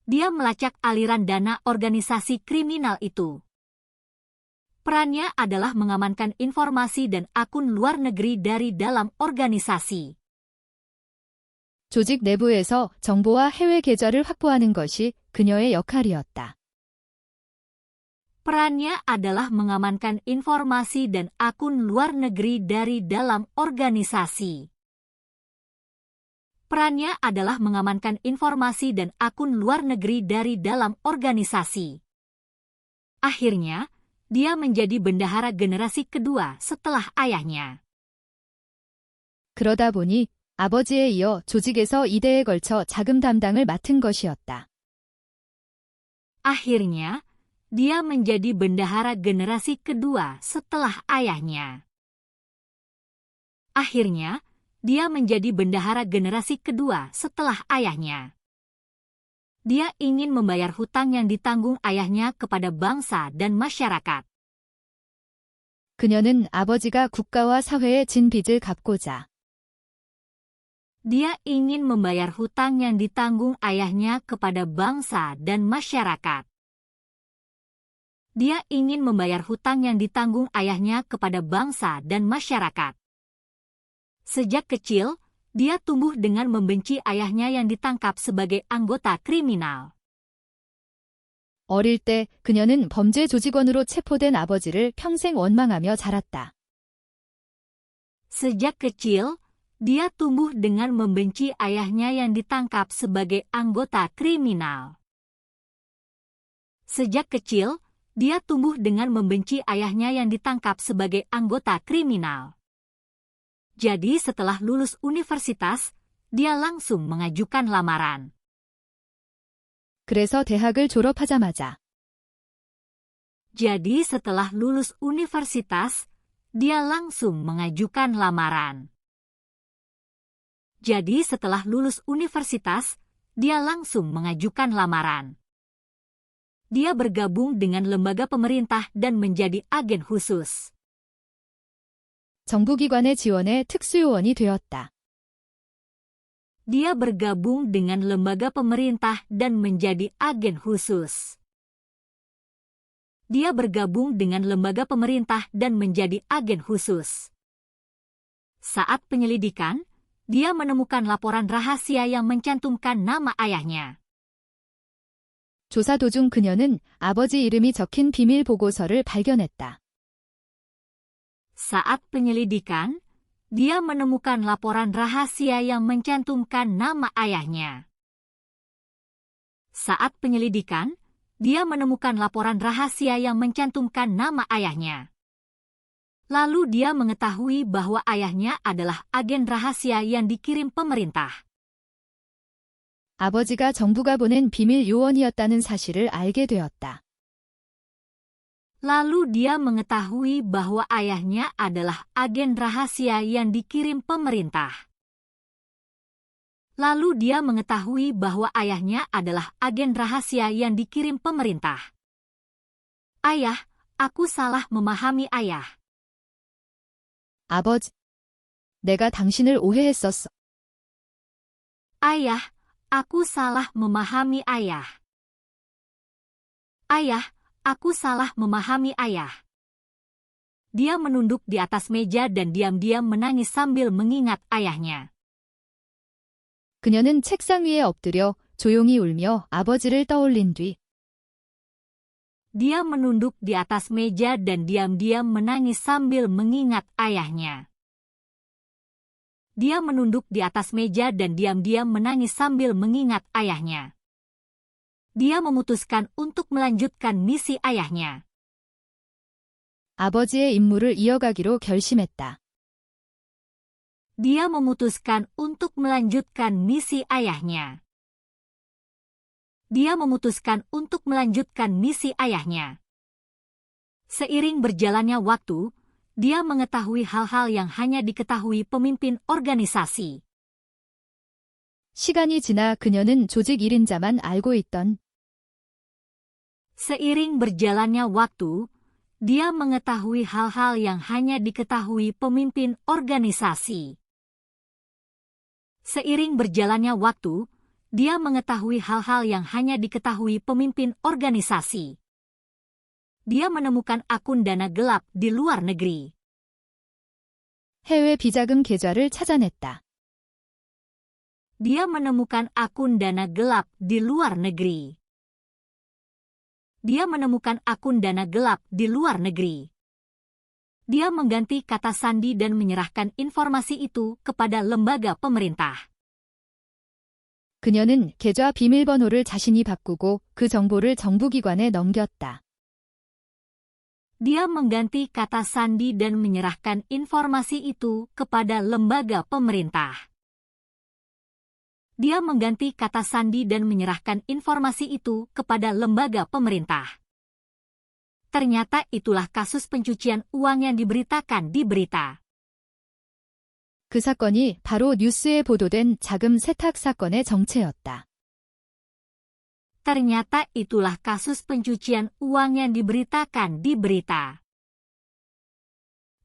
[SPEAKER 1] Dia melacak aliran dana organisasi kriminal itu. Perannya adalah mengamankan informasi dan akun luar negeri dari dalam organisasi.
[SPEAKER 2] 조직 내부에서 정보와 해외 계좌를 확보하는 것이 그녀의 역할이었다.
[SPEAKER 1] Perannya adalah mengamankan informasi dan akun luar negeri dari dalam organisasi. Perannya adalah mengamankan informasi dan akun luar negeri dari dalam organisasi. Akhirnya, dia menjadi bendahara generasi kedua setelah ayahnya.
[SPEAKER 2] 그러다 보니 아버지에 이어 조직에서 2대에 걸쳐 자금 담당을 맡은 것이었다.
[SPEAKER 1] Akhirnya, dia menjadi bendahara generasi kedua setelah ayahnya. Akhirnya, dia menjadi bendahara generasi kedua setelah ayahnya. Dia ingin membayar hutang yang ditanggung ayahnya kepada bangsa dan masyarakat.
[SPEAKER 2] 그녀는 아버지가 국가와 사회에 진 빚을 갚고자
[SPEAKER 1] Dia ingin membayar hutang yang ditanggung ayahnya kepada bangsa dan masyarakat. Dia ingin membayar hutang yang ditanggung ayahnya kepada bangsa dan masyarakat. Sejak kecil, dia tumbuh dengan membenci ayahnya yang ditangkap sebagai anggota kriminal.
[SPEAKER 2] 어릴 때 그녀는 범죄 조직원으로 체포된 아버지를 평생 원망하며 자랐다.
[SPEAKER 1] Sejak kecil, dia tumbuh dengan membenci ayahnya yang ditangkap sebagai anggota kriminal. Sejak kecil, dia tumbuh dengan membenci ayahnya yang ditangkap sebagai anggota kriminal. Jadi setelah lulus universitas, dia langsung mengajukan lamaran.
[SPEAKER 2] 그래서 대학을 졸업하자마자
[SPEAKER 1] Jadi setelah lulus universitas, dia langsung mengajukan lamaran. Jadi setelah lulus universitas, dia langsung mengajukan lamaran. Dia bergabung dengan lembaga pemerintah dan menjadi agen khusus.
[SPEAKER 2] 정부기관의 지원에 특수요원이 되었다.
[SPEAKER 1] Dia bergabung dengan lembaga pemerintah dan menjadi agen khusus. Dia bergabung dengan lembaga pemerintah dan menjadi agen khusus. Saat penyelidikan, dia menemukan laporan rahasia yang mencantumkan nama ayahnya.
[SPEAKER 2] 조사 도중 그녀는 아버지 이름이 적힌 비밀 보고서를 발견했다.
[SPEAKER 1] Saat penyelidikan, dia menemukan laporan rahasia yang mencantumkan nama ayahnya. Saat penyelidikan, dia menemukan laporan rahasia yang mencantumkan nama ayahnya. Lalu dia mengetahui bahwa ayahnya adalah agen rahasia yang dikirim pemerintah.
[SPEAKER 2] 아버지가 정부가 보낸 비밀 요원이었다는 사실을 알게 되었다.
[SPEAKER 1] Lalu dia mengetahui bahwa ayahnya adalah agen rahasia yang dikirim pemerintah. Lalu dia mengetahui bahwa ayahnya adalah agen rahasia yang dikirim pemerintah. Ayah, aku salah memahami ayah.
[SPEAKER 2] 아버지, 내가 당신을 오해했었어.
[SPEAKER 1] Ayah, aku salah memahami ayah. Ayah, aku salah memahami ayah. Dia menunduk di atas meja dan diam-diam menangis sambil mengingat ayahnya.
[SPEAKER 2] 그녀는 책상 위에 엎드려 조용히 울며 아버지를 떠올린 뒤
[SPEAKER 1] Dia menunduk di atas meja dan diam-diam menangis sambil mengingat ayahnya. Dia menunduk di atas meja dan diam-diam menangis sambil mengingat ayahnya. Dia memutuskan untuk melanjutkan misi ayahnya.
[SPEAKER 2] 아버지의 임무를 이어가기로 결심했다.
[SPEAKER 1] Dia memutuskan untuk melanjutkan misi ayahnya. Dia memutuskan untuk melanjutkan misi ayahnya. Seiring berjalannya waktu, dia mengetahui hal-hal yang hanya diketahui pemimpin organisasi.
[SPEAKER 2] 시간이 지나 그녀는 조직 1인자만 알고 있던
[SPEAKER 1] Seiring berjalannya waktu, dia mengetahui hal-hal yang hanya diketahui pemimpin organisasi. Seiring berjalannya waktu, dia mengetahui hal-hal yang hanya diketahui pemimpin organisasi. Dia menemukan akun dana gelap di luar negeri.
[SPEAKER 2] 해외 비자금 계좌를 찾아냈다.
[SPEAKER 1] Dia menemukan akun dana gelap di luar negeri. Dia menemukan akun dana gelap di luar negeri. Dia mengganti kata sandi dan menyerahkan informasi itu kepada lembaga pemerintah.
[SPEAKER 2] 그녀는 계좌 비밀번호를 자신이 바꾸고 그 정보를 정부기관에 넘겼다.
[SPEAKER 1] Dia mengganti kata sandi dan menyerahkan informasi itu kepada lembaga pemerintah. Dia mengganti kata sandi dan menyerahkan informasi itu kepada lembaga pemerintah. Ternyata itulah kasus pencucian uang yang diberitakan di berita.
[SPEAKER 2] 그 사건이 바로 뉴스에 보도된 자금 세탁 사건의 정체였다.
[SPEAKER 1] Ternyata itulah kasus pencucian uang yang diberitakan di berita.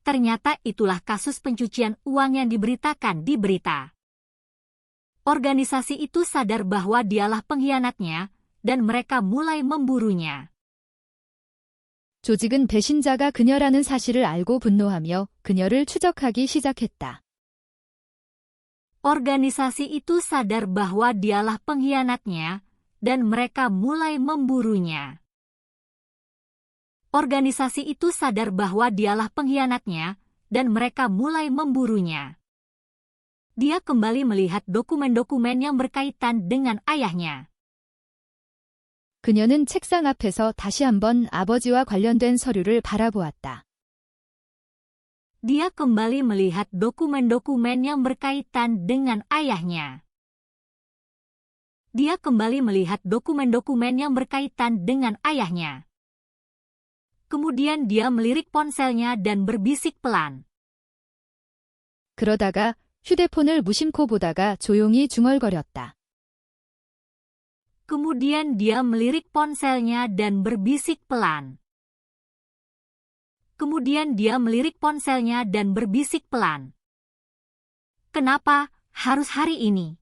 [SPEAKER 1] Ternyata itulah kasus pencucian uang yang diberitakan di berita. Organisasi itu sadar bahwa dialah pengkhianatnya, dan mereka mulai memburunya.
[SPEAKER 2] 조직은 배신자가 그녀라는 사실을 알고 분노하며 그녀를 추적하기 시작했다.
[SPEAKER 1] Organisasi itu sadar bahwa dialah pengkhianatnya, dan mereka mulai memburunya. Organisasi itu sadar bahwa dialah pengkhianatnya, dan mereka mulai memburunya. Dia kembali melihat dokumen-dokumen yang berkaitan dengan ayahnya.
[SPEAKER 2] 그녀는 책상 앞에서 다시 한번 아버지와 관련된 서류를 바라보았다.
[SPEAKER 1] Dia kembali melihat dokumen-dokumen yang berkaitan dengan ayahnya. Dia kembali melihat dokumen-dokumen yang berkaitan dengan ayahnya. Kemudian dia melirik ponselnya dan berbisik pelan.
[SPEAKER 2] 그러다가 휴대폰을 무심코 보다가 조용히 중얼거렸다.
[SPEAKER 1] Kemudian dia melirik ponselnya dan berbisik pelan. Kemudian dia melirik ponselnya dan berbisik pelan. Kenapa harus hari ini?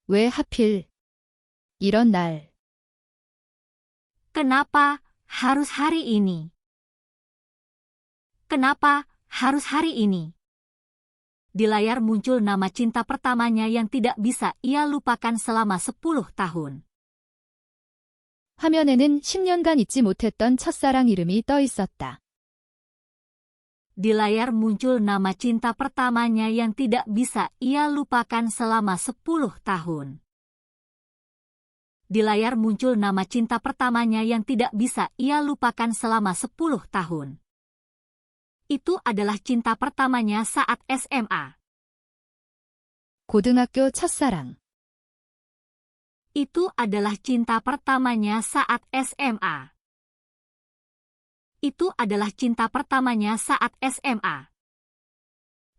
[SPEAKER 2] 왜 하필 이런 날?
[SPEAKER 1] Kenapa harus hari ini? Kenapa harus hari ini? Di layar muncul nama cinta pertamanya yang tidak bisa ia lupakan selama 10 tahun.
[SPEAKER 2] 화면에는 10년간 잊지 못했던 첫사랑 이름이 떠 있었다.
[SPEAKER 1] Di layar muncul nama cinta pertamanya yang tidak bisa ia lupakan selama 10 tahun. Di layar muncul nama cinta pertamanya yang tidak bisa ia lupakan selama 10 tahun. Itu adalah cinta pertamanya saat SMA.
[SPEAKER 2] 고등학교 첫사랑.
[SPEAKER 1] Itu adalah cinta pertamanya saat SMA. Itu adalah cinta pertamanya saat SMA.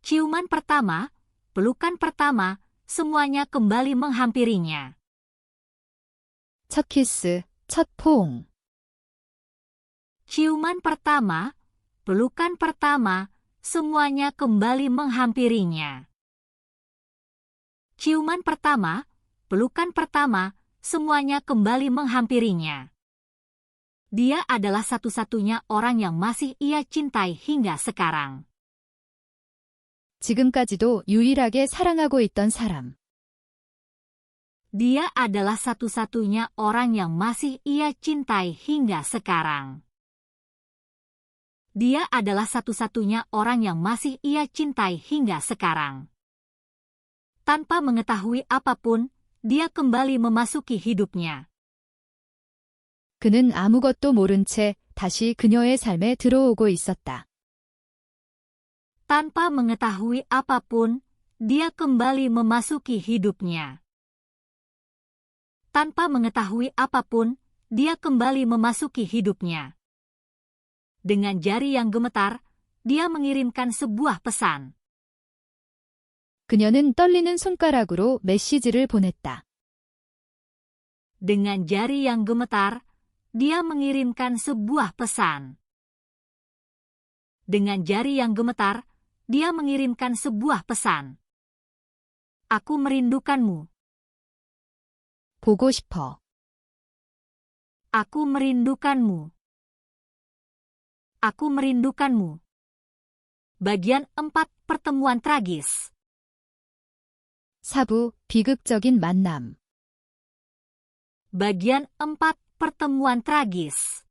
[SPEAKER 1] Ciuman pertama, pelukan pertama, semuanya kembali menghampirinya.
[SPEAKER 2] 첫 키스, 첫 포옹.
[SPEAKER 1] Ciuman pertama, pelukan pertama, semuanya kembali menghampirinya. Ciuman pertama, pelukan pertama, semuanya kembali menghampirinya. Dia adalah satu-satunya orang yang masih ia cintai hingga sekarang.
[SPEAKER 2] 지금까지도 유일하게 사랑하고 있던 사람.
[SPEAKER 1] Dia adalah satu-satunya orang yang masih ia cintai hingga sekarang. Dia adalah satu-satunya orang yang masih ia cintai hingga sekarang. Tanpa mengetahui apapun, dia kembali memasuki hidupnya.
[SPEAKER 2] 그는 아무것도 모른 채 다시 그녀의 삶에 들어오고 있었다.
[SPEAKER 1] Tanpa mengetahui apapun, dia kembali memasuki hidupnya. Tanpa mengetahui apapun, dia kembali memasuki hidupnya. Dengan jari yang gemetar, dia mengirimkan sebuah pesan.
[SPEAKER 2] 그녀는 떨리는 손가락으로 메시지를 보냈다.
[SPEAKER 1] Dengan jari yang gemetar, dia mengirimkan sebuah pesan. Dengan jari yang gemetar, dia mengirimkan sebuah pesan. Aku merindukanmu.
[SPEAKER 2] 보고 싶어.
[SPEAKER 1] Aku merindukanmu. Aku merindukanmu. Bagian 4, pertemuan tragis.
[SPEAKER 2] 사부, 비극적인 만남.
[SPEAKER 1] Bagian 4, pertemuan tragis.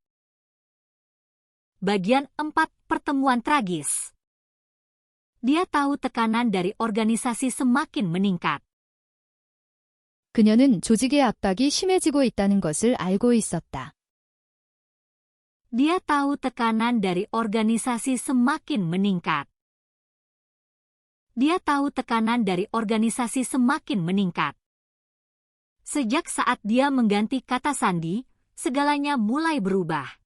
[SPEAKER 1] Bagian 4, pertemuan tragis. Dia tahu tekanan dari organisasi semakin meningkat.
[SPEAKER 2] 그녀는 조직의 압박이 심해지고 있다는 것을 알고 있었다.
[SPEAKER 1] Dia tahu tekanan dari organisasi semakin meningkat. Dia tahu tekanan dari organisasi semakin meningkat. Sejak saat dia mengganti kata sandi, segalanya mulai berubah.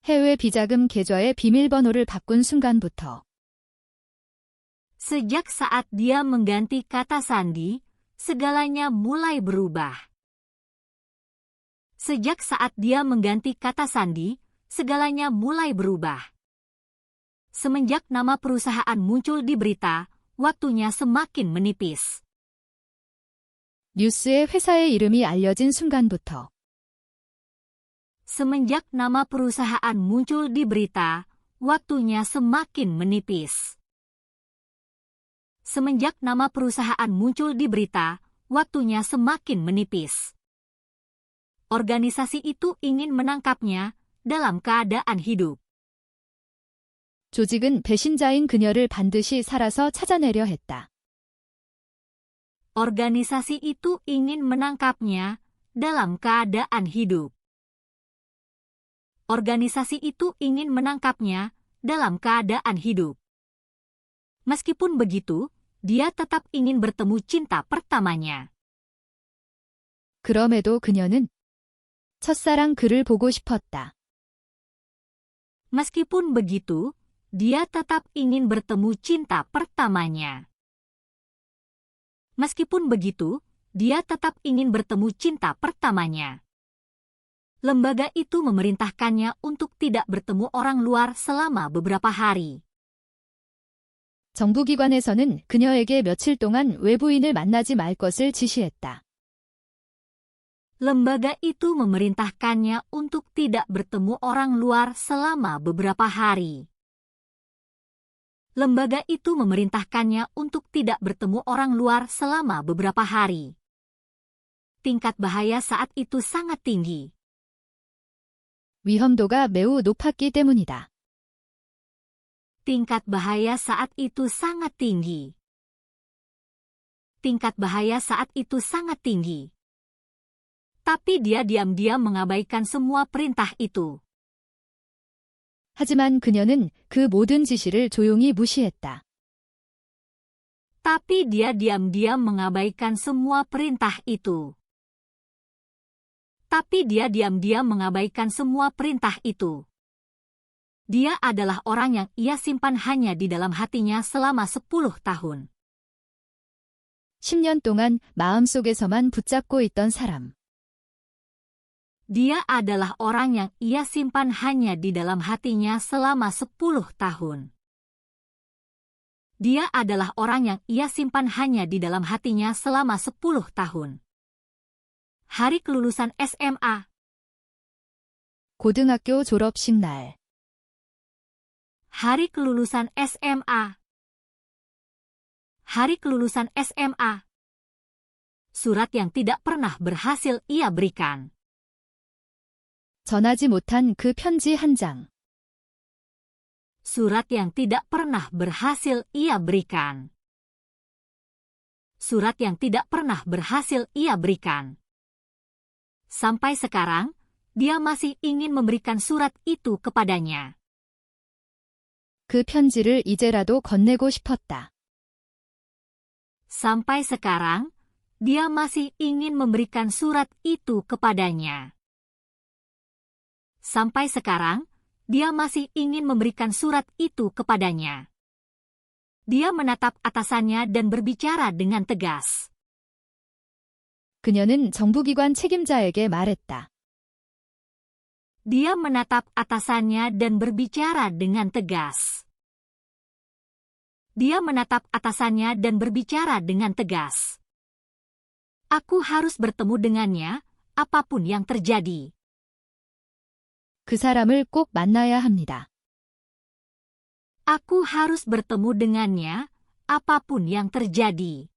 [SPEAKER 2] 해외 비자금 계좌의 비밀번호를 바꾼 순간부터
[SPEAKER 1] Sejak saat dia mengganti kata sandi, segalanya mulai berubah. Sejak saat dia mengganti kata sandi, segalanya mulai berubah. Semenjak nama perusahaan muncul di berita, waktunya semakin menipis.
[SPEAKER 2] 뉴스에 회사의 이름이 알려진 순간부터
[SPEAKER 1] Semenjak nama perusahaan muncul di berita, waktunya semakin menipis. Semenjak nama perusahaan muncul di berita, waktunya semakin menipis. Organisasi itu ingin menangkapnya dalam keadaan hidup.
[SPEAKER 2] 조직은 배신자인 그녀를 반드시 살아서 찾아내려 했다.
[SPEAKER 1] Organisasi itu ingin menangkapnya dalam keadaan hidup. Organisasi itu ingin menangkapnya dalam keadaan hidup. Meskipun begitu, dia tetap ingin bertemu cinta pertamanya.
[SPEAKER 2] 그럼에도 그녀는 첫사랑 그를 보고 싶었다.
[SPEAKER 1] Meskipun begitu, dia tetap ingin bertemu cinta pertamanya. Meskipun begitu, dia tetap ingin bertemu cinta pertamanya. Lembaga itu memerintahkannya untuk tidak bertemu orang luar selama beberapa hari.
[SPEAKER 2] 정부기관에서는 그녀에게 며칠 동안 외부인을 만나지 말 것을 지시했다.
[SPEAKER 1] Lembaga itu memerintahkannya untuk tidak bertemu orang luar selama beberapa hari. Lembaga itu memerintahkannya untuk tidak bertemu orang luar selama beberapa hari. Tingkat bahaya saat itu sangat tinggi.
[SPEAKER 2] 위험도가 매우 높았기 때문이다.
[SPEAKER 1] Tingkat bahaya saat itu sangat tinggi. Tingkat bahaya saat itu sangat tinggi. Tapi dia diam-diam mengabaikan semua perintah itu.
[SPEAKER 2] 하지만 그녀는 그 모든 지시를 조용히 무시했다.
[SPEAKER 1] Tapi dia diam-diam mengabaikan semua perintah itu. Tapi dia diam-diam mengabaikan semua perintah itu. Dia adalah orang yang ia simpan hanya di dalam hatinya selama 10 tahun.
[SPEAKER 2] 10년 동안 마음속에서만 붙잡고 있던 사람.
[SPEAKER 1] Dia adalah orang yang ia simpan hanya di dalam hatinya selama 10 tahun. Dia adalah orang yang ia simpan hanya di dalam hatinya selama 10 tahun. Hari kelulusan SMA.
[SPEAKER 2] 고등학교 졸업식 날.
[SPEAKER 1] Hari kelulusan SMA. Hari kelulusan SMA. Surat yang tidak pernah berhasil ia berikan.
[SPEAKER 2] 전하지 못한 그 편지 한 장.
[SPEAKER 1] Surat yang tidak pernah berhasil ia berikan. Surat yang tidak pernah berhasil ia berikan. Sampai sekarang, dia masih ingin memberikan surat itu kepadanya.
[SPEAKER 2] 그 편지를 이제라도 건네고 싶었다.
[SPEAKER 1] Sampai sekarang, dia masih ingin memberikan surat itu kepadanya. Sampai sekarang, dia masih ingin memberikan surat itu kepadanya. Dia menatap atasannya dan berbicara dengan tegas.
[SPEAKER 2] 그녀는 정부기관 책임자에게 말했다.
[SPEAKER 1] Dia menatap atasannya dan berbicara dengan tegas. Dia menatap atasannya dan berbicara dengan tegas. Aku harus bertemu dengannya, apapun yang terjadi.
[SPEAKER 2] 그 사람을 꼭 만나야 합니다.
[SPEAKER 1] Aku harus bertemu dengannya, apapun yang terjadi.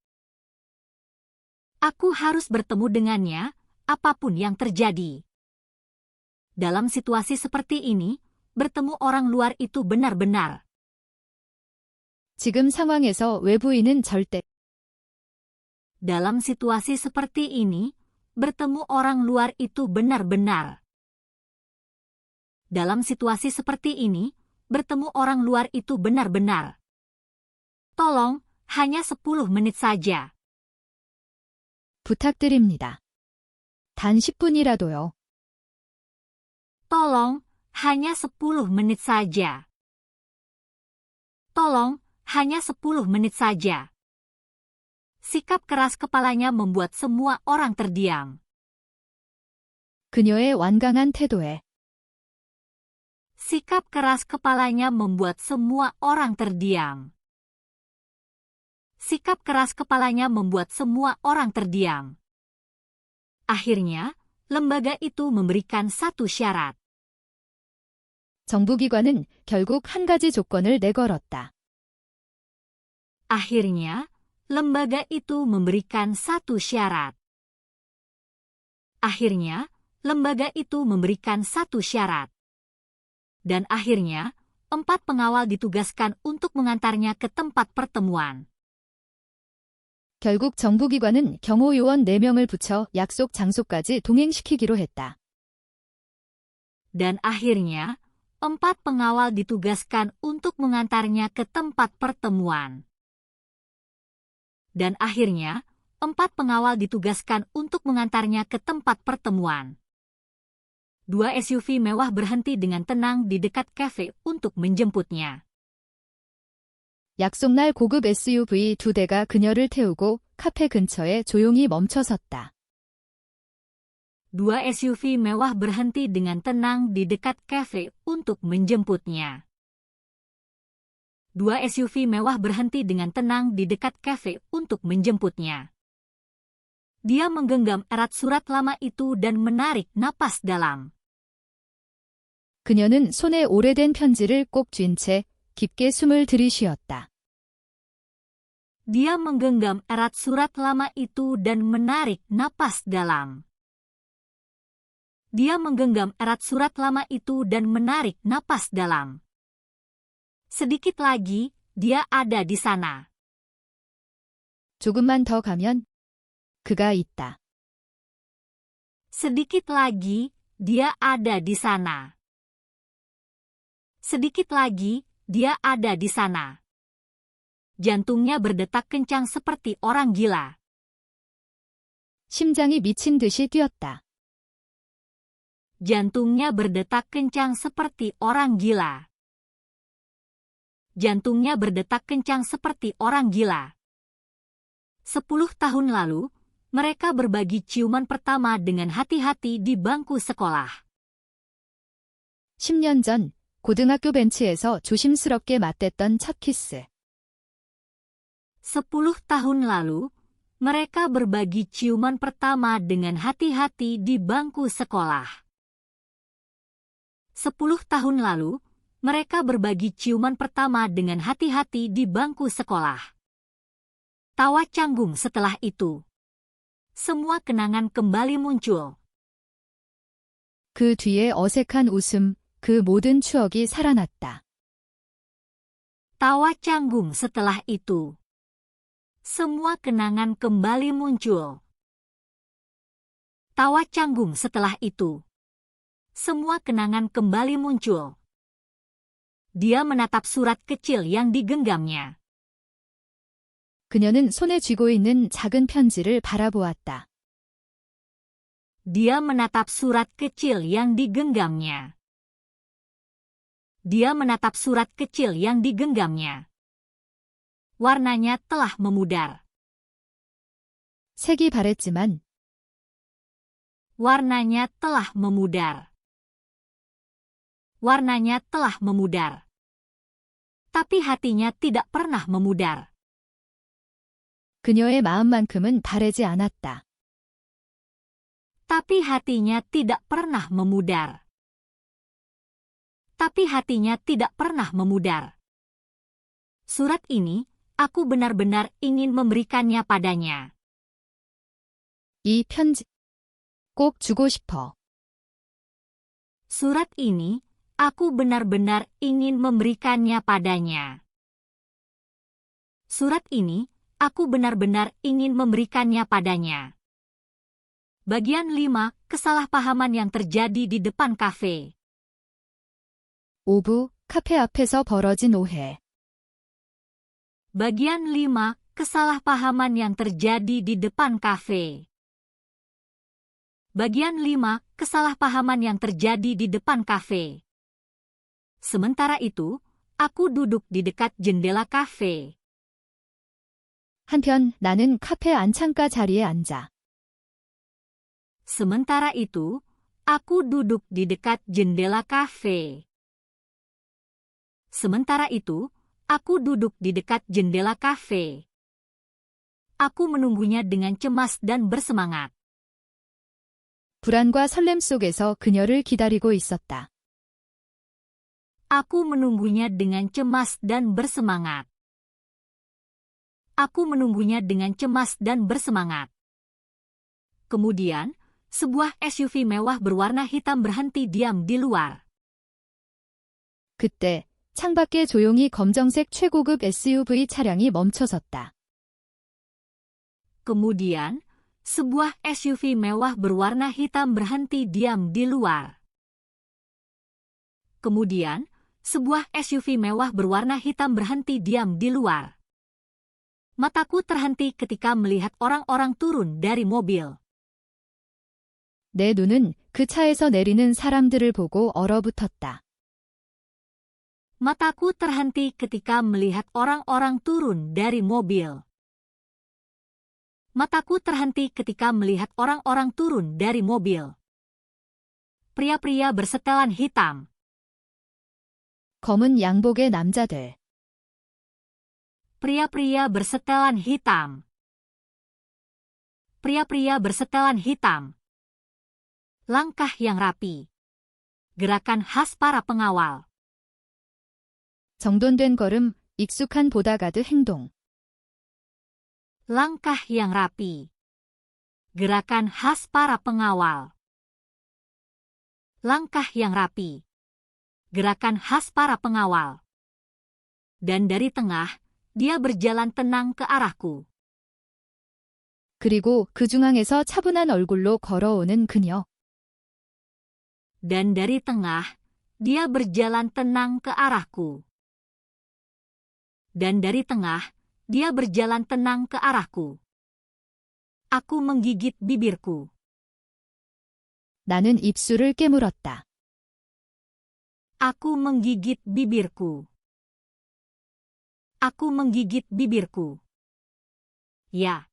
[SPEAKER 1] Aku harus bertemu dengannya, apapun yang terjadi. Dalam situasi seperti ini, bertemu orang luar itu benar-benar.
[SPEAKER 2] 지금 상황에서 외부인은 절대.
[SPEAKER 1] Dalam situasi seperti ini, bertemu orang luar itu benar-benar. Dalam situasi seperti ini, bertemu orang luar itu benar-benar. Tolong, hanya 10 menit saja.
[SPEAKER 2] 부탁드립니다. 단 10분이라도요.
[SPEAKER 1] Tolong, hanya 10 menit saja. Tolong, hanya 10 menit saja. Sikap keras kepalanya membuat semua orang terdiam.
[SPEAKER 2] 그녀의 완강한 태도에.
[SPEAKER 1] Sikap keras kepalanya membuat semua orang terdiam. Sikap keras kepalanya membuat semua orang terdiam. Akhirnya, lembaga itu memberikan satu syarat.
[SPEAKER 2] 정부기관은 결국 한 가지 조건을 내걸었다.
[SPEAKER 1] Akhirnya, lembaga itu memberikan satu syarat. Akhirnya, lembaga itu memberikan satu syarat. Dan akhirnya, 4 pengawal ditugaskan untuk mengantarnya ke tempat pertemuan.
[SPEAKER 2] 결국 정부기관은 경호요원 4명을 붙여 약속 장소까지 동행시키기로 했다.
[SPEAKER 1] Dan akhirnya, 4 pengawal ditugaskan untuk mengantarnya ke tempat pertemuan. Dan akhirnya, 4 pengawal ditugaskan untuk mengantarnya ke tempat pertemuan. 2 SUV mewah berhenti dengan tenang di dekat kafe untuk menjemputnya.
[SPEAKER 2] 약속날 고급 SUV 2대가 그녀를 태우고 카페 근처에 조용히 멈춰섰다.
[SPEAKER 1] 2 SUV mewah berhenti dengan tenang di dekat kafe untuk menjemputnya. 2 SUV mewah berhenti dengan tenang di dekat kafe untuk menjemputnya. Dia menggenggam erat surat lama itu dan menarik napas dalam.
[SPEAKER 2] 그녀는 손에 오래된 편지를 꼭 쥔 채 깊게 숨을 들이쉬었다.
[SPEAKER 1] Dia menggenggam erat surat lama itu dan menarik napas dalam. Dia menggenggam erat surat lama itu dan menarik napas dalam. Sedikit lagi, dia ada di sana.
[SPEAKER 2] 조금만 더 가면 그가 있다.
[SPEAKER 1] Sedikit lagi, dia ada di sana. Sedikit lagi, dia ada di sana. Jantungnya berdetak kencang seperti orang gila.
[SPEAKER 2] 심장이 미친 듯이 뛰었다.
[SPEAKER 1] Jantungnya berdetak kencang seperti orang gila. Jantungnya berdetak kencang seperti orang gila. 10 tahun lalu, mereka berbagi ciuman pertama dengan hati-hati di bangku sekolah.
[SPEAKER 2] 10년 전, 고등학교 벤치에서 조심스럽게 맞댔던 첫 키스.
[SPEAKER 1] 10 tahun lalu, mereka berbagi ciuman pertama dengan hati-hati di bangku sekolah. 10 tahun lalu, mereka berbagi ciuman pertama dengan hati-hati di bangku sekolah. Tawa canggung setelah itu. Semua kenangan kembali muncul.
[SPEAKER 2] 그 뒤에 어색한 웃음, 그 모든 추억이 살아났다.
[SPEAKER 1] Tawa canggung setelah itu. Semua kenangan kembali muncul. Tawa canggung setelah itu. Semua kenangan kembali muncul. Dia menatap surat kecil yang digenggamnya.
[SPEAKER 2] 그녀는 손에 쥐고 있는 작은 편지를 바라보았다.
[SPEAKER 1] Dia menatap surat kecil yang digenggamnya. Dia menatap surat kecil yang digenggamnya. Warnanya telah memudar.
[SPEAKER 2] 색이 바랬지만
[SPEAKER 1] Warnanya telah memudar. Warnanya telah memudar. Tapi hatinya tidak pernah memudar.
[SPEAKER 2] 그녀의 마음만큼은 바래지 않았다.
[SPEAKER 1] Tapi hatinya tidak pernah memudar. Tapi hatinya tidak pernah memudar. Surat ini, aku benar-benar ingin memberikannya padanya.
[SPEAKER 2] 이 편지 꼭 주고 싶어.
[SPEAKER 1] Surat ini, aku benar-benar ingin memberikannya padanya. Surat ini, aku benar-benar ingin memberikannya padanya. Bagian 5, kesalahpahaman yang terjadi di depan kafe.
[SPEAKER 2] 5부, 카페 앞에서 벌어진 오해.
[SPEAKER 1] Bagian 5, kesalahpahaman yang terjadi di depan kafe. Bagian 5, kesalahpahaman yang terjadi di depan kafe. Sementara itu, aku duduk di dekat jendela kafe.
[SPEAKER 2] 한편 나는 카페 안창가 자리에 앉아.
[SPEAKER 1] Sementara itu, aku duduk di dekat jendela kafe. Sementara itu, aku duduk di dekat jendela kafe. Aku menunggunya dengan cemas dan bersemangat.
[SPEAKER 2] 불안과 설렘 속에서 그녀를 기다리고 있었다.
[SPEAKER 1] Aku menunggunya dengan cemas dan bersemangat. Aku menunggunya dengan cemas dan bersemangat. Kemudian, sebuah SUV mewah berwarna hitam berhenti diam di luar.
[SPEAKER 2] 그때 창밖에 조용히 검정색 최고급 SUV 차량이 멈춰섰다.
[SPEAKER 1] Kemudian, sebuah SUV mewah berwarna hitam berhenti diam di luar. Kemudian, sebuah SUV mewah berwarna hitam berhenti diam di luar. Mataku terhenti ketika melihat orang-orang turun dari mobil.
[SPEAKER 2] 내 눈은 그 차에서 내리는 사람들을 보고 얼어붙었다.
[SPEAKER 1] Mataku terhenti ketika melihat orang-orang turun dari mobil. Mataku terhenti ketika melihat orang-orang turun dari mobil. Pria-pria bersetelan hitam.
[SPEAKER 2] 검은 양복의 남자들.
[SPEAKER 1] Pria-pria bersetelan hitam. Pria-pria bersetelan hitam. Langkah yang rapi. Gerakan khas para pengawal.
[SPEAKER 2] 정돈된 걸음, 익숙한 보다가드 행동.
[SPEAKER 1] Langkah yang rapi. Gerakan khas para pengawal. Langkah yang rapi. Gerakan khas para pengawal. Dan dari tengah, dia berjalan tenang ke arahku.
[SPEAKER 2] 그리고 그 중앙에서 차분한 얼굴로 걸어오는 그녀.
[SPEAKER 1] Dan dari tengah, dia berjalan tenang ke arahku. Dan dari tengah, dia berjalan tenang ke arahku. Aku menggigit bibirku.
[SPEAKER 2] 나는 입술을 깨물었다.
[SPEAKER 1] Aku menggigit bibirku. Aku menggigit bibirku. Ya.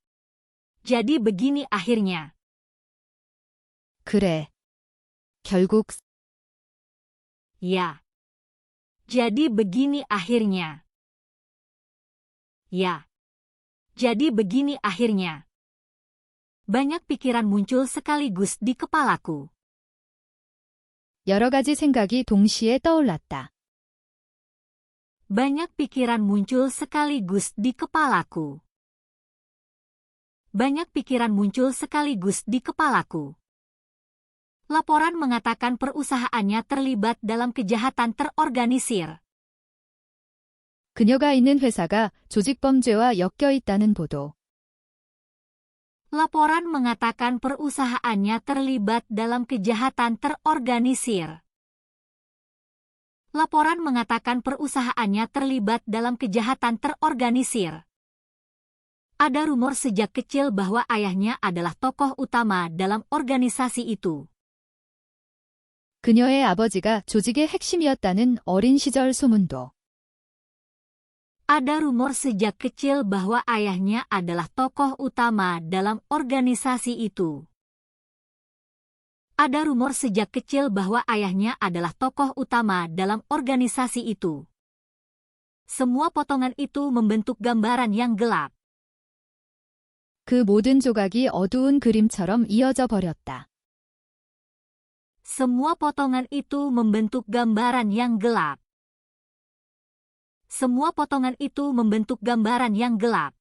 [SPEAKER 1] Jadi begini akhirnya.
[SPEAKER 2] 그래. 결국
[SPEAKER 1] Ya. Jadi begini akhirnya. Ya. Jadi begini akhirnya. Banyak pikiran muncul sekaligus di kepalaku.
[SPEAKER 2] 여러 가지 생각이 동시에 떠올랐다.
[SPEAKER 1] Banyak pikiran muncul sekaligus di kepalaku. Banyak pikiran muncul sekaligus di kepalaku. Laporan mengatakan perusahaannya terlibat dalam kejahatan terorganisir.
[SPEAKER 2] 그녀가 있는 회사가 조직범죄와 엮여 있다는 보도.
[SPEAKER 1] Laporan mengatakan perusahaannya terlibat dalam kejahatan terorganisir. Laporan mengatakan perusahaannya terlibat dalam kejahatan terorganisir. Ada rumor sejak kecil bahwa ayahnya adalah tokoh utama dalam organisasi itu.
[SPEAKER 2] 그녀의 아버지가 조직의 핵심이었다는 어린 시절 소문도.
[SPEAKER 1] Ada rumor sejak kecil bahwa ayahnya adalah tokoh utama dalam organisasi itu. Ada rumor sejak kecil bahwa ayahnya adalah tokoh utama dalam organisasi itu. Semua potongan itu membentuk gambaran yang gelap.
[SPEAKER 2] 그 모든 조각이 어두운 그림처럼 이어져 버렸다.
[SPEAKER 1] Semua potongan itu membentuk gambaran yang gelap. Semua potongan itu membentuk gambaran yang gelap.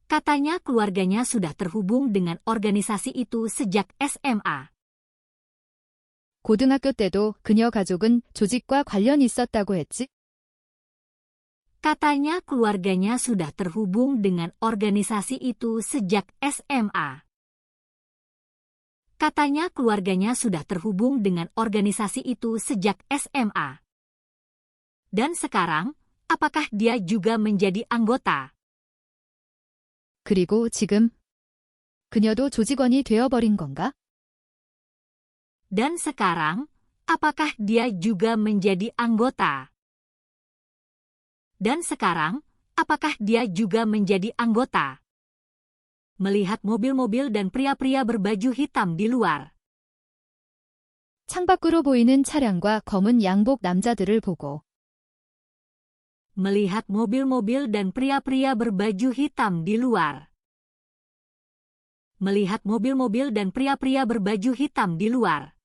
[SPEAKER 1] Katanya keluarganya sudah terhubung dengan organisasi itu sejak SMA.
[SPEAKER 2] 고등학교 때도 그녀 가족은 조직과 관련이 있었다고 했지?
[SPEAKER 1] Katanya keluarganya sudah terhubung dengan organisasi itu sejak SMA. Katanya keluarganya sudah terhubung dengan organisasi itu sejak SMA. Dan sekarang, apakah dia juga menjadi anggota?
[SPEAKER 2] 그리고 지금 그녀도 조직원이 되어버린 건가?
[SPEAKER 1] Dan sekarang, apakah dia juga menjadi anggota? Dan sekarang, apakah dia juga menjadi anggota? Melihat mobil-mobil dan pria-pria berbaju hitam di luar.
[SPEAKER 2] 창밖으로 보이는 차량과 검은 양복 남자들을 보고.
[SPEAKER 1] Melihat mobil-mobil dan pria-pria berbaju hitam di luar. Melihat mobil-mobil dan pria-pria berbaju hitam di luar.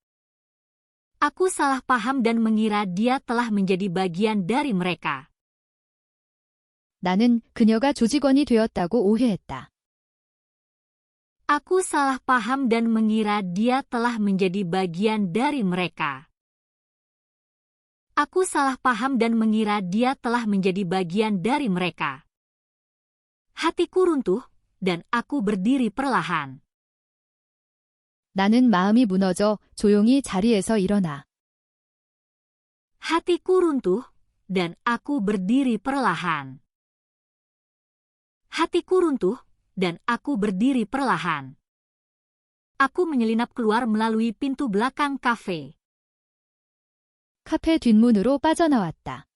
[SPEAKER 1] Aku salah paham dan mengira dia telah menjadi bagian dari mereka.
[SPEAKER 2] 나는 그녀가 조직원이 되었다고 오해했다.
[SPEAKER 1] Aku salah paham dan mengira dia telah menjadi bagian dari mereka. Aku salah paham dan mengira dia telah menjadi bagian dari mereka. Hatiku runtuh, dan aku berdiri perlahan.
[SPEAKER 2] 나는 마음이 무너져 조용히 자리에서 일어나.
[SPEAKER 1] Hatiku runtuh, dan aku berdiri perlahan. Hatiku runtuh, dan aku berdiri perlahan. Aku menyelinap keluar melalui pintu belakang kafe.
[SPEAKER 2] 카페 뒷문으로 빠져나왔다.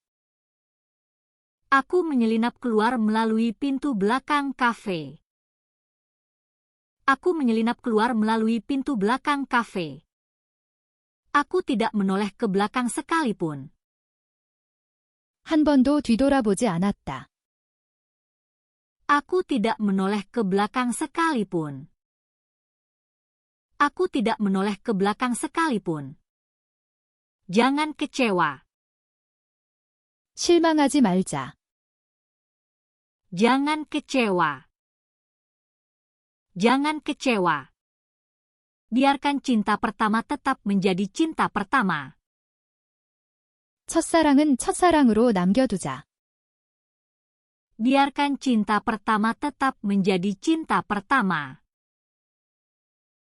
[SPEAKER 1] Aku menyelinap keluar melalui pintu belakang kafe. Aku menyelinap keluar melalui pintu belakang kafe. Aku tidak menoleh ke belakang sekalipun.
[SPEAKER 2] 한 번도 뒤돌아보지 않았다.
[SPEAKER 1] Aku tidak menoleh ke belakang sekalipun. Aku tidak menoleh ke belakang sekalipun. Jangan kecewa.
[SPEAKER 2] 실망하지 말자.
[SPEAKER 1] Jangan kecewa. Jangan kecewa. Biarkan cinta pertama tetap menjadi cinta pertama.
[SPEAKER 2] 첫사랑은 첫사랑으로 남겨두자.
[SPEAKER 1] Biarkan cinta pertama tetap menjadi cinta pertama.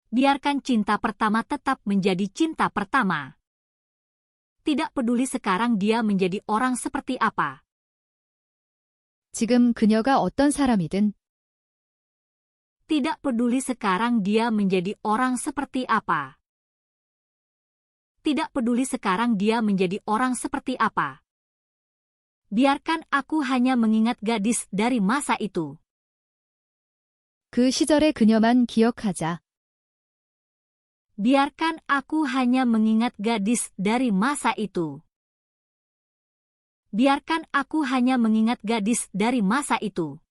[SPEAKER 1] Biarkan cinta pertama tetap menjadi cinta pertama. Tidak peduli sekarang dia menjadi orang seperti apa.
[SPEAKER 2] 지금 그녀가 어떤 사람이든
[SPEAKER 1] Tidak peduli sekarang dia menjadi orang seperti apa. Tidak peduli sekarang dia menjadi orang seperti apa. Biarkan aku hanya mengingat gadis dari masa itu.
[SPEAKER 2] 그 시절의 그녀만 기억하자.
[SPEAKER 1] Biarkan aku hanya mengingat gadis dari masa itu. Biarkan aku hanya mengingat gadis dari masa itu.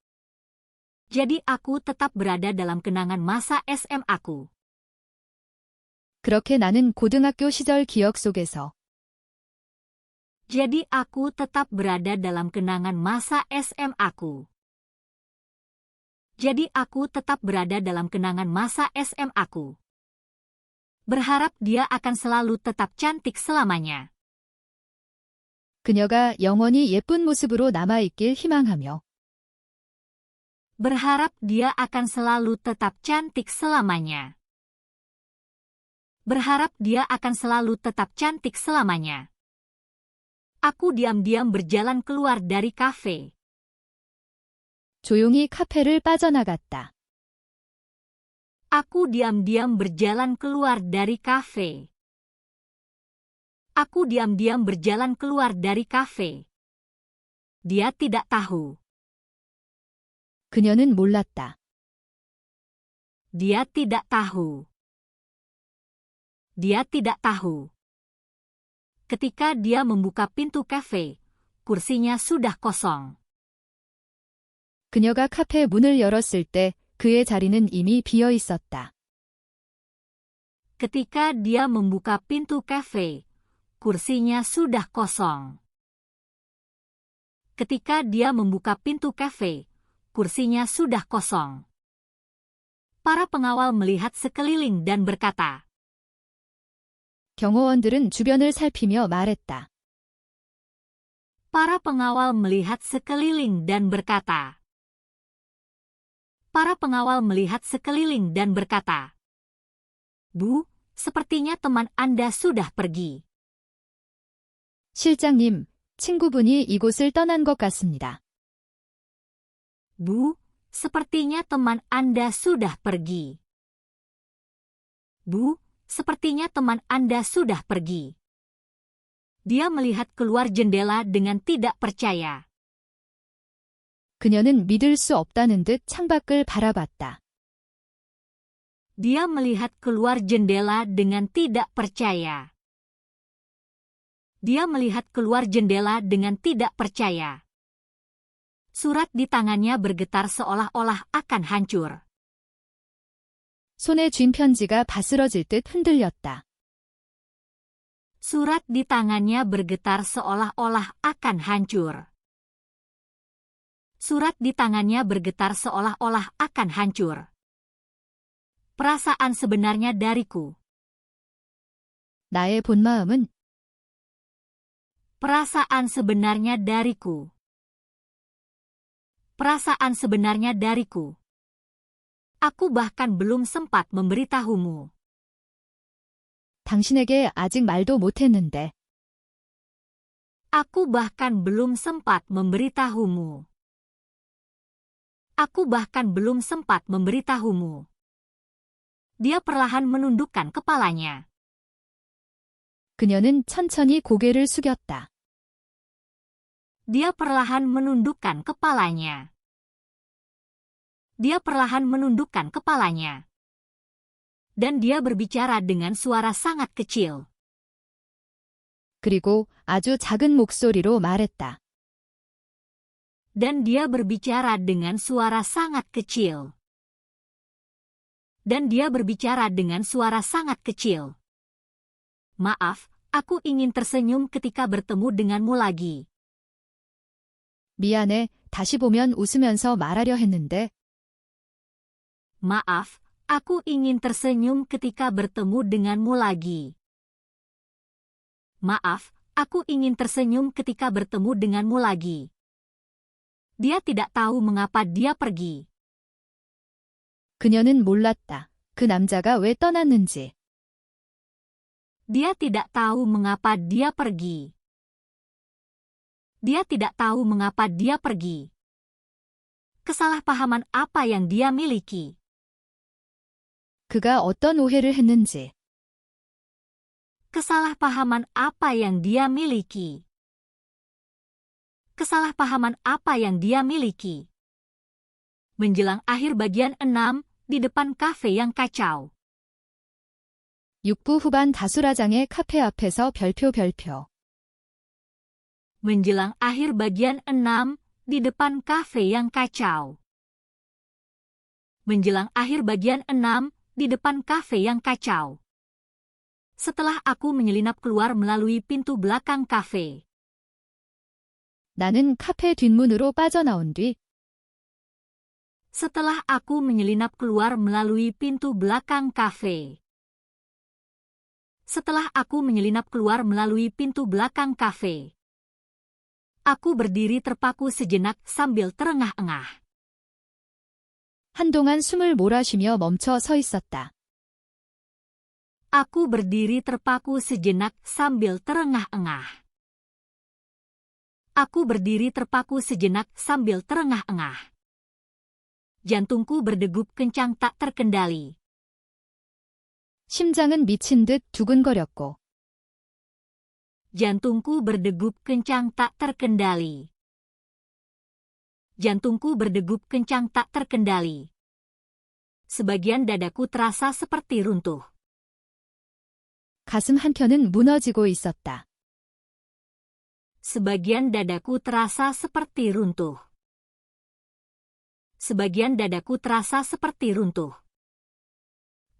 [SPEAKER 1] Jadi aku tetap berada dalam kenangan masa SM aku.
[SPEAKER 2] 그렇게 나는 고등학교 시절 기억 속에서
[SPEAKER 1] Jadi aku tetap berada dalam kenangan masa SM aku. Jadi aku tetap berada dalam kenangan masa SM aku. Berharap dia akan selalu tetap cantik selamanya.
[SPEAKER 2] 그녀가 영원히 예쁜 모습으로 남아있길 희망하며
[SPEAKER 1] Berharap dia akan selalu tetap cantik selamanya. Berharap dia akan selalu tetap cantik selamanya. Aku diam-diam berjalan keluar dari kafe.
[SPEAKER 2] 조용히 카페를 빠져나갔다.
[SPEAKER 1] Aku diam-diam berjalan keluar dari kafe. Aku diam-diam berjalan keluar dari kafe. Dia tidak tahu.
[SPEAKER 2] 그녀는 몰랐다.
[SPEAKER 1] Dia tidak tahu. Dia tidak tahu. Ketika dia membuka pintu kafe, kursinya sudah kosong.
[SPEAKER 2] 그녀가 카페 문을 열었을 때 그의 자리는 이미 비어 있었다.
[SPEAKER 1] Ketika dia membuka pintu kafe, kursinya sudah kosong. Ketika dia membuka pintu kafe, kursinya sudah kosong. Para pengawal melihat sekeliling dan berkata,
[SPEAKER 2] 경호원들은 주변을 살피며 말했다.
[SPEAKER 1] Para pengawal melihat sekeliling dan berkata, Para pengawal melihat sekeliling dan berkata, Bu, sepertinya teman Anda sudah pergi.
[SPEAKER 2] 실장님, 친구분이 이곳을 떠난 것 같습니다.
[SPEAKER 1] Bu, sepertinya teman Anda sudah pergi. Bu, sepertinya teman Anda sudah pergi. Dia melihat keluar jendela dengan tidak percaya.
[SPEAKER 2] 그녀는 믿을 수 없다는 듯 창밖을 바라봤다.
[SPEAKER 1] Dia melihat keluar jendela dengan tidak percaya. Dia melihat keluar jendela dengan tidak percaya. Surat di tangannya bergetar seolah-olah akan hancur.
[SPEAKER 2] 손에 쥔 편지가 바스러질 듯 흔들렸다.
[SPEAKER 1] Surat di tangannya bergetar seolah-olah akan hancur. Surat di tangannya bergetar seolah-olah akan hancur. Perasaan sebenarnya dariku.
[SPEAKER 2] 나의 본마음은
[SPEAKER 1] Perasaan sebenarnya dariku. Perasaan sebenarnya dariku. Aku bahkan belum sempat memberitahumu.
[SPEAKER 2] 당신에게 아직 말도 못했는데
[SPEAKER 1] Aku bahkan belum sempat memberitahumu. Aku bahkan belum sempat memberitahumu. Dia perlahan menundukkan kepalanya.
[SPEAKER 2] 그녀는 천천히 고개를 숙였다.
[SPEAKER 1] Dia perlahan menundukkan kepalanya. Dia perlahan menundukkan kepalanya. Dan dia berbicara dengan suara sangat kecil.
[SPEAKER 2] 그리고 아주 작은 목소리로 말했다.
[SPEAKER 1] Dan dia berbicara dengan suara sangat kecil. Dan dia berbicara dengan suara sangat kecil. Maaf, aku ingin tersenyum ketika bertemu denganmu lagi.
[SPEAKER 2] 미안해, 다시 보면 웃으면서 말하려 했는데
[SPEAKER 1] Maaf, aku ingin tersenyum ketika bertemu denganmu lagi. Maaf, aku ingin tersenyum ketika bertemu denganmu lagi. Dia tidak tahu mengapa dia pergi.
[SPEAKER 2] 그녀는 몰랐다. 그 남자가 왜 떠났는지.
[SPEAKER 1] Dia tidak tahu mengapa dia pergi. Dia tidak tahu mengapa dia pergi. Kesalahpahaman apa yang dia miliki.
[SPEAKER 2] 그가 어떤 오해를 했는지.
[SPEAKER 1] Kesalahpahaman apa yang dia miliki. Kesalahpahaman apa yang dia miliki. Menjelang akhir bagian 6, di depan kafe yang kacau.
[SPEAKER 2] 6부 후반 다수라장의 카페 앞에서 별표.
[SPEAKER 1] Menjelang akhir bagian 6, di depan kafe yang kacau. Menjelang akhir bagian 6, di depan kafe yang kacau. Setelah aku menyelinap keluar melalui pintu belakang kafe.
[SPEAKER 2] 나는 카페 뒷문으로 빠져나온 뒤
[SPEAKER 1] Setelah aku menyelinap keluar melalui pintu belakang kafe. Setelah aku menyelinap keluar melalui pintu belakang kafe. Aku berdiri terpaku sejenak sambil terengah-engah.
[SPEAKER 2] 한동안 숨을 몰아쉬며 멈춰 서 있었다.
[SPEAKER 1] Aku berdiri terpaku sejenak sambil terengah-engah. Aku berdiri terpaku sejenak sambil terengah-engah. Jantungku berdegup kencang tak terkendali.
[SPEAKER 2] 심장은 미친 듯 두근거렸고
[SPEAKER 1] Jantungku berdegup kencang tak terkendali. Jantungku berdegup kencang tak terkendali. Sebagian dadaku terasa seperti runtuh.
[SPEAKER 2] 가슴 한켠은 무너지고 있었다.
[SPEAKER 1] Sebagian dadaku terasa seperti runtuh. Sebagian dadaku terasa seperti runtuh.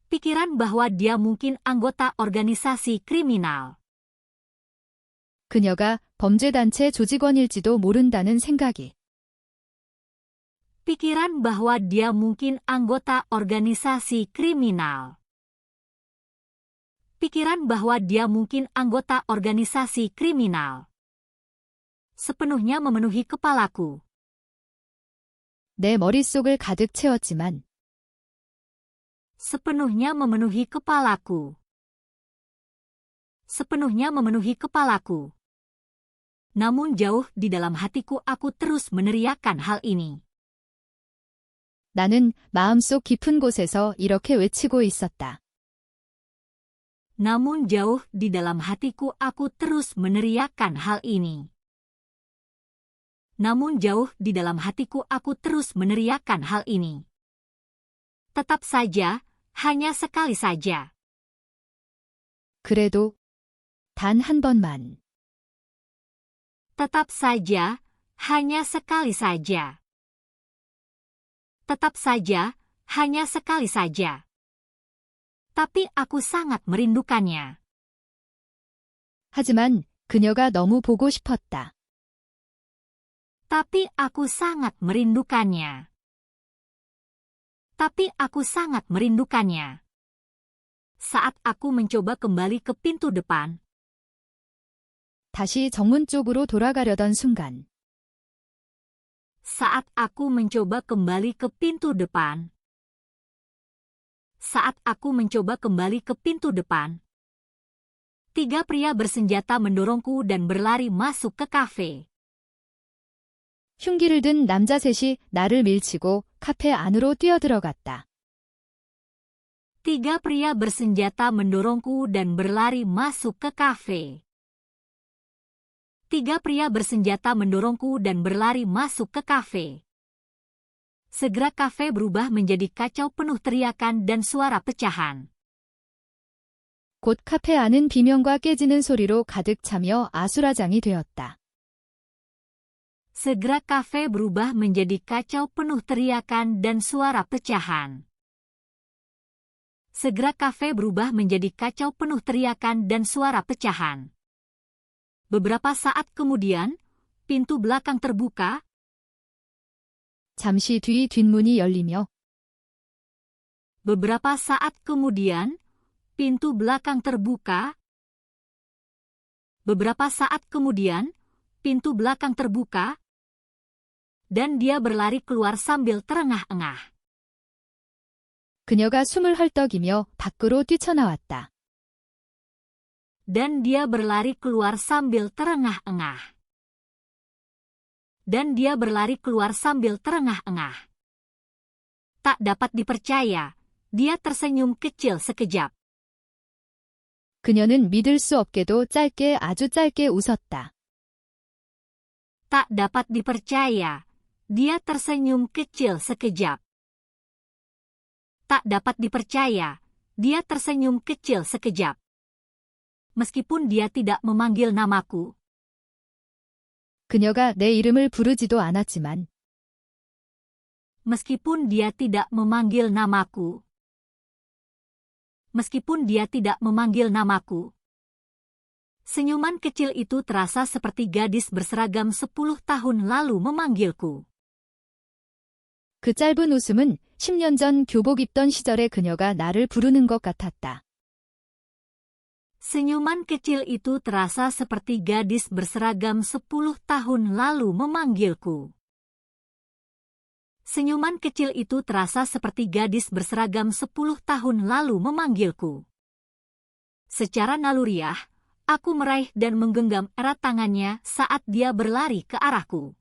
[SPEAKER 1] Pikiran bahwa dia mungkin anggota organisasi kriminal.
[SPEAKER 2] 그녀가 범죄단체 조직원일지도 모른다는 생각이.
[SPEAKER 1] Pikiran bahwa dia mungkin anggota organisasi kriminal. Pikiran bahwa dia mungkin anggota organisasi kriminal. Sepenuhnya memenuhi kepalaku.
[SPEAKER 2] 내 머릿속을 가득 채웠지만
[SPEAKER 1] Sepenuhnya memenuhi kepalaku. Sepenuhnya memenuhi kepalaku. Namun jauh di dalam hatiku aku terus meneriakkan hal ini.
[SPEAKER 2] 나는 마음속 깊은 곳에서 이렇게 외치고 있었다.
[SPEAKER 1] Namun jauh di dalam hatiku aku terus meneriakkan hal ini. Namun jauh di dalam hatiku aku terus meneriakkan hal ini. Tetap saja, hanya sekali saja.
[SPEAKER 2] 그래도 단 한 번만.
[SPEAKER 1] Tetap saja, hanya sekali saja. Tetap saja, hanya sekali saja. Tapi aku sangat merindukannya.
[SPEAKER 2] 하지만 그녀가 너무 보고 싶었다.
[SPEAKER 1] Tapi aku sangat merindukannya. Tapi aku sangat merindukannya. Saat aku mencoba kembali ke pintu depan,
[SPEAKER 2] 다시 정문 쪽으로 돌아가려던 순간
[SPEAKER 1] saat aku mencoba kembali ke pintu depan, saat aku mencoba kembali ke pintu depan, 3 pria bersenjata mendorongku dan berlari masuk ke kafe.
[SPEAKER 2] 흉기를 든 남자 셋이 나를 밀치고 카페 안으로 뛰어들어갔다.
[SPEAKER 1] 3 pria bersenjata mendorongku dan berlari masuk ke kafe. 3 pria bersenjata mendorongku dan berlari masuk ke kafe. Segera kafe berubah menjadi kacau penuh teriakan dan suara pecahan.
[SPEAKER 2] 곧 카페 안은 비명과 깨지는 소리로 가득 차며 아수라장이 되었다.
[SPEAKER 1] Segera kafe berubah menjadi kacau penuh teriakan dan suara pecahan. Segera kafe berubah menjadi kacau penuh teriakan dan suara pecahan. Beberapa saat kemudian, pintu belakang terbuka.
[SPEAKER 2] 잠시 뒤 뒷문이 열리며
[SPEAKER 1] Beberapa saat kemudian, pintu belakang terbuka. Beberapa saat kemudian, pintu belakang terbuka. Dan dia berlari keluar sambil terengah-engah.
[SPEAKER 2] 그녀가 숨을 헐떡이며 밖으로 뛰쳐나왔다.
[SPEAKER 1] Dan dia berlari keluar sambil terengah-engah. Dan dia berlari keluar sambil terengah-engah. Tak dapat dipercaya, dia tersenyum kecil sekejap.
[SPEAKER 2] 그녀는 믿을 수 없게도 짧게 아주 짧게 웃었다.
[SPEAKER 1] Tak dapat dipercaya, dia tersenyum kecil sekejap. Tak dapat dipercaya, dia tersenyum kecil sekejap. Meskipun dia tidak memanggil namaku.
[SPEAKER 2] 그녀가 내 이름을 부르지도 않았지만
[SPEAKER 1] Meskipun dia tidak memanggil namaku. Meskipun dia tidak memanggil namaku. Senyuman kecil itu terasa seperti gadis berseragam 10 tahun lalu memanggilku.
[SPEAKER 2] 그 짧은 웃음은 10년 전 교복 입던 시절의 그녀가 나를 부르는 것 같았다.
[SPEAKER 1] Senyuman kecil itu terasa seperti gadis berseragam 10 tahun lalu memanggilku. Senyuman kecil itu terasa seperti gadis berseragam 10 tahun lalu memanggilku. Secara naluriah, aku meraih dan menggenggam erat tangannya saat dia berlari ke arahku.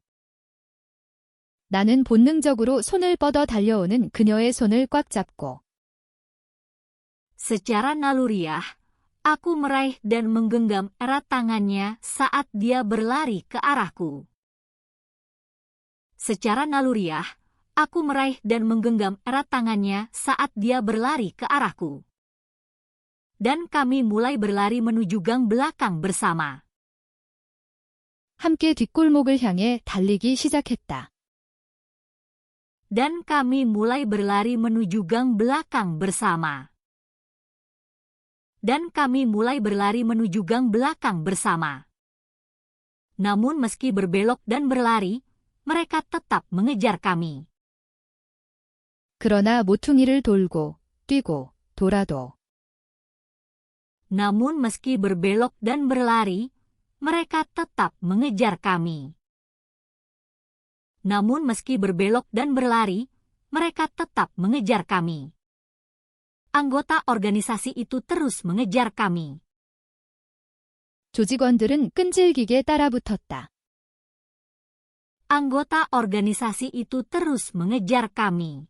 [SPEAKER 2] 나는 본능적으로 손을 뻗어 달려오는 그녀의 손을 꽉 잡고
[SPEAKER 1] Secara naluriah, aku meraih dan menggenggam erat tangannya saat dia berlari ke arahku. Secara naluriah, aku meraih dan menggenggam erat tangannya saat dia berlari ke arahku. Dan kami mulai berlari menuju gang belakang bersama.
[SPEAKER 2] 함께 뒷골목을 향해 달리기 시작했다.
[SPEAKER 1] Dan kami mulai berlari menuju gang belakang bersama. Dan kami mulai berlari menuju gang belakang bersama. Namun meski berbelok dan berlari, mereka tetap mengejar kami.
[SPEAKER 2] 그러나 모퉁이를 돌고 뛰고 돌아도
[SPEAKER 1] Namun meski berbelok dan berlari, mereka tetap mengejar kami. Namun meski berbelok dan berlari, mereka tetap mengejar kami. Anggota organisasi itu terus mengejar kami.
[SPEAKER 2] 조직원들은 끈질기게 따라붙었다.
[SPEAKER 1] Anggota organisasi itu terus mengejar kami.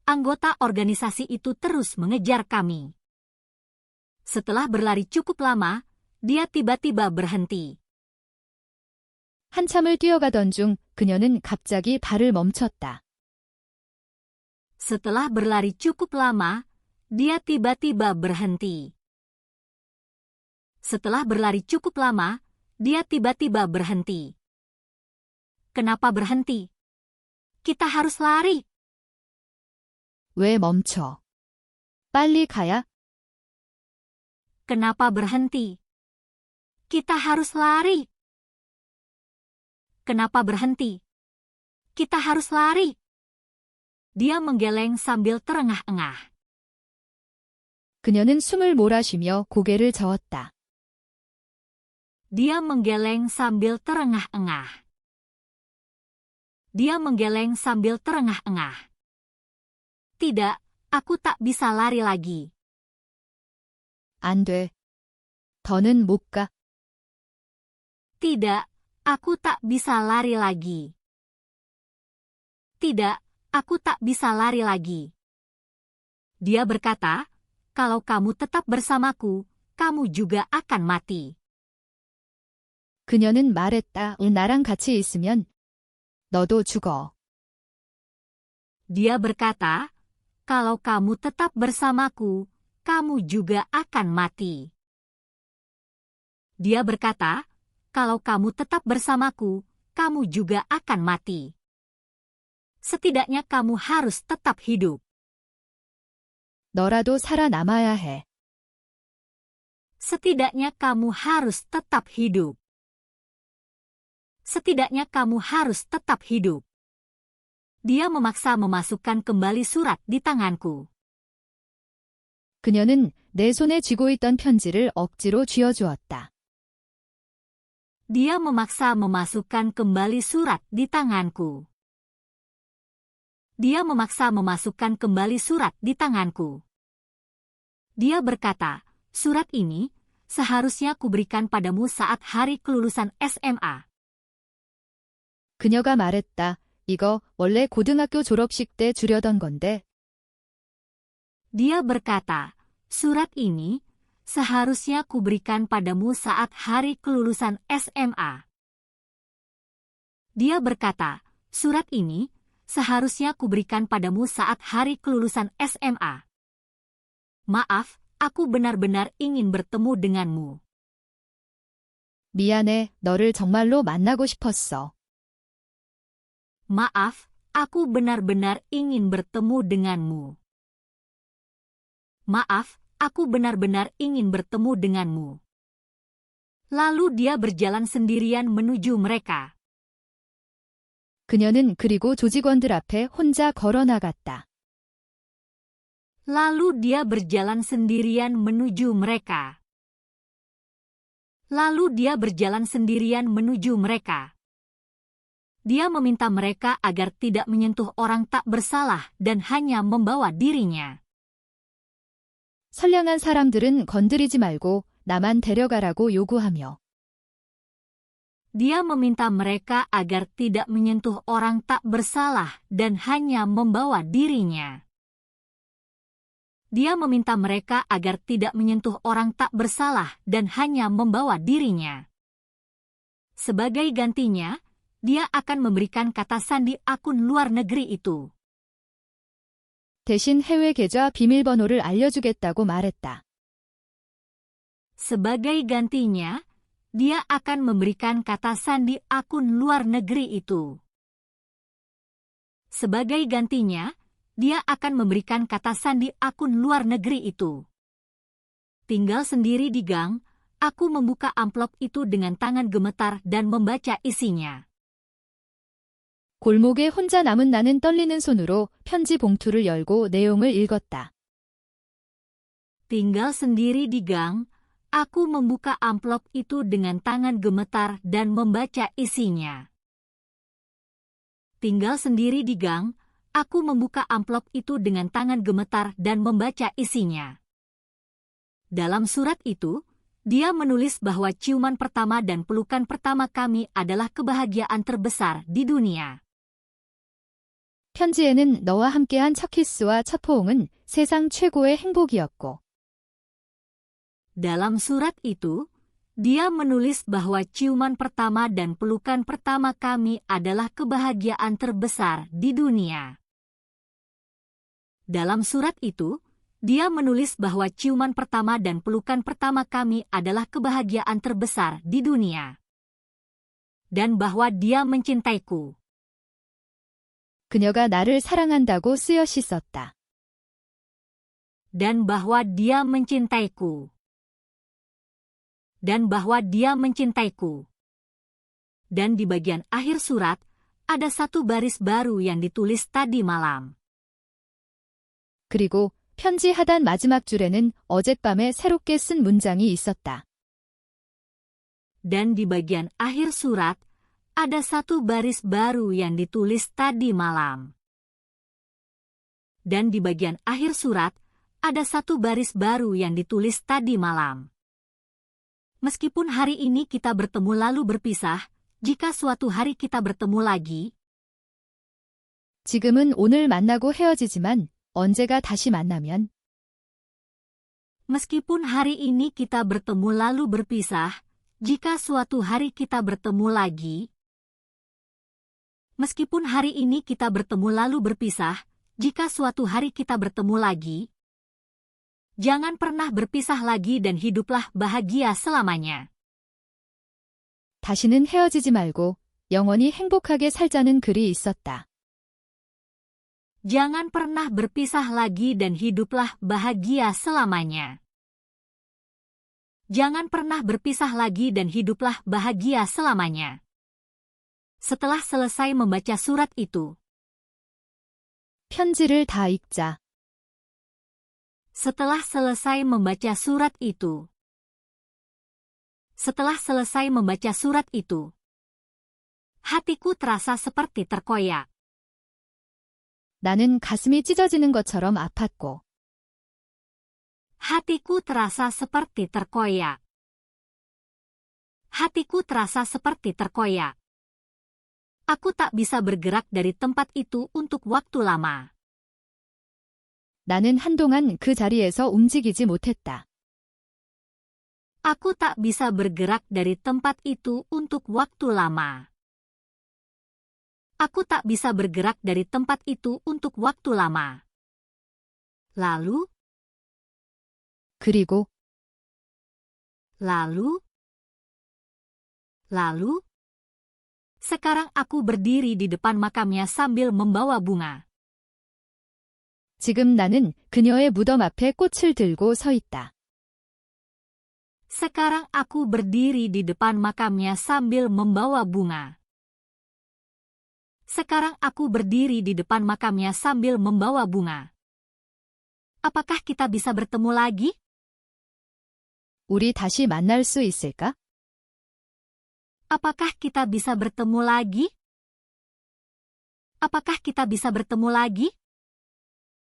[SPEAKER 1] Anggota organisasi itu terus mengejar kami. Setelah berlari cukup lama, dia tiba-tiba berhenti.
[SPEAKER 2] 한참을 뛰어가던 중 그녀는 갑자기 발을 멈췄다.
[SPEAKER 1] Setelah berlari cukup lama, dia tiba-tiba berhenti. Setelah berlari cukup lama, dia tiba-tiba berhenti. Kenapa berhenti? Kita harus lari.
[SPEAKER 2] 왜 멈춰? 빨리 가야?
[SPEAKER 1] Kenapa berhenti? Kita harus lari. Kenapa berhenti? Kita harus lari. Dia menggeleng sambil terengah-engah.
[SPEAKER 2] 그녀는 숨을 몰아쉬며 고개를 저었다.
[SPEAKER 1] Dia menggeleng sambil terengah-engah. Dia menggeleng sambil terengah-engah. Tidak, aku tak bisa lari lagi.
[SPEAKER 2] 안 돼. 더는 못 가.
[SPEAKER 1] Tidak, aku tak bisa lari lagi. Tidak, aku tak bisa lari lagi. Dia berkata, kalau kamu tetap bersamaku, kamu juga akan mati.
[SPEAKER 2] 그녀는 말했다. 나랑 같이 있으면 너도 죽어.
[SPEAKER 1] Dia berkata, kalau kamu tetap bersamaku, kamu juga akan mati. Dia berkata, kalau kamu tetap bersamaku, kamu juga akan mati. Setidaknya kamu harus tetap hidup.
[SPEAKER 2] 너라도 살아남아야 해.
[SPEAKER 1] Setidaknya kamu harus tetap hidup. Setidaknya kamu harus tetap hidup. Dia memaksa memasukkan kembali surat di tanganku.
[SPEAKER 2] 그녀는 내 손에 쥐고 있던 편지를 억지로 쥐어주었다.
[SPEAKER 1] Dia memaksa memasukkan kembali surat di tanganku. dia memaksa memasukkan kembali surat di tanganku. Dia berkata, surat ini seharusnya kuberikan padamu saat hari kelulusan SMA.
[SPEAKER 2] 그녀가 말했다. 이거 원래 고등학교 졸업식 때 주려던 건데.
[SPEAKER 1] Dia berkata, surat ini seharusnya kuberikan padamu saat hari kelulusan SMA. Dia berkata, surat ini seharusnya kuberikan padamu saat hari kelulusan SMA. Maaf, aku benar-benar ingin bertemu denganmu.
[SPEAKER 2] 미안해, 너를 정말로 만나고 싶었어.
[SPEAKER 1] Maaf, aku benar-benar ingin bertemu denganmu. Maaf, aku benar-benar ingin bertemu denganmu. Lalu dia berjalan sendirian menuju mereka.
[SPEAKER 2] 그녀는 그리고 조직원들 앞에 혼자 걸어 나갔다.
[SPEAKER 1] Lalu dia berjalan sendirian menuju mereka. Lalu dia berjalan sendirian menuju mereka. Dia meminta mereka agar tidak menyentuh orang tak bersalah dan hanya membawa dirinya.
[SPEAKER 2] 선량한 사람들은 건드리지 말고 나만 데려가라고 요구하며.
[SPEAKER 1] Dia meminta mereka agar tidak menyentuh orang tak bersalah dan hanya membawa dirinya. Dia meminta mereka agar tidak menyentuh orang tak bersalah dan hanya membawa dirinya. Sebagai gantinya, dia akan memberikan kata sandi akun luar negeri itu.
[SPEAKER 2] 대신 해외 계좌 비밀번호를 알려주겠다고 말했다.
[SPEAKER 1] Sebagai gantinya, dia akan memberikan kata sandi akun luar negeri itu. Sebagai gantinya, dia akan memberikan kata sandi akun luar negeri itu. Tinggal sendiri di gang, aku membuka amplop itu dengan tangan gemetar dan membaca isinya.
[SPEAKER 2] 골목에 혼자 남은 나는 떨리는 손으로 편지 봉투를 열고 내용을 읽었다.
[SPEAKER 1] Tinggal sendiri di gang, aku membuka amplop itu dengan tangan gemetar dan membaca isinya. Tinggal sendiri di gang, aku membuka amplop itu dengan tangan gemetar dan membaca isinya. Dalam surat itu, dia menulis bahwa ciuman pertama dan pelukan pertama kami adalah kebahagiaan terbesar di dunia.
[SPEAKER 2] 편지에는 너와 함께한 첫 키스와 첫 포옹은 세상 최고의 행복이었고.
[SPEAKER 1] Dalam surat itu, dia menulis bahwa ciuman pertama dan pelukan pertama kami adalah kebahagiaan terbesar di dunia. Dalam surat itu, dia menulis bahwa ciuman pertama dan pelukan pertama kami adalah kebahagiaan terbesar di dunia. Dan bahwa dia mencintaiku.
[SPEAKER 2] 그녀가 나를 사랑한다고 쓰여시 썼다.
[SPEAKER 1] Dan bahwa dia mencintaiku. Dan bahwa dia mencintaiku. Dan di bagian akhir surat, ada satu baris baru yang ditulis tadi malam.
[SPEAKER 2] 그리고 편지 하단 마지막 줄에는 어젯밤에 새롭게 쓴 문장이 있었다.
[SPEAKER 1] Dan di bagian akhir surat, ada satu baris baru yang ditulis tadi malam. Dan di bagian akhir surat, ada satu baris baru yang ditulis tadi malam. Meskipun hari ini kita bertemu lalu berpisah, jika suatu hari kita bertemu lagi,
[SPEAKER 2] 지금은 오늘 만나고 헤어지지만 언제가 다시 만나면
[SPEAKER 1] meskipun hari ini kita bertemu lalu berpisah, jika suatu hari kita bertemu lagi, meskipun hari ini kita bertemu lalu berpisah, jika suatu hari kita bertemu lagi, jangan pernah berpisah lagi dan hiduplah bahagia selamanya.
[SPEAKER 2] 다시는 헤어지지 말고 영원히 행복하게 살자는 글이 있었다.
[SPEAKER 1] Jangan pernah berpisah lagi dan hiduplah bahagia selamanya. Jangan pernah berpisah lagi dan hiduplah bahagia selamanya. Setelah selesai membaca surat itu,
[SPEAKER 2] 편지를 다 읽자.
[SPEAKER 1] setelah selesai membaca surat itu, setelah selesai membaca surat itu, hatiku terasa seperti terkoyak.
[SPEAKER 2] 나는 가슴이 찢어지는 것처럼 아팠고
[SPEAKER 1] Hatiku terasa seperti terkoyak. Hatiku terasa seperti terkoyak. Aku tak bisa bergerak dari tempat itu untuk waktu lama.
[SPEAKER 2] 나는 한동안 그 자리에서 움직이지 못했다.
[SPEAKER 1] Aku tak bisa bergerak dari tempat itu untuk waktu lama. Aku tak bisa bergerak dari tempat itu untuk waktu lama. Lalu,
[SPEAKER 2] 그리고
[SPEAKER 1] lalu, sekarang aku berdiri di depan makamnya sambil membawa bunga.
[SPEAKER 2] 지금 나는 그녀의 무덤 앞에 꽃을 들고 서 있다.
[SPEAKER 1] Sekarang aku berdiri di depan makamnya sambil membawa bunga. Sekarang aku berdiri di depan makamnya sambil membawa bunga. Apakah kita bisa bertemu lagi?
[SPEAKER 2] 우리 다시 만날 수 있을까?
[SPEAKER 1] Apakah kita bisa bertemu lagi? Apakah kita bisa bertemu lagi?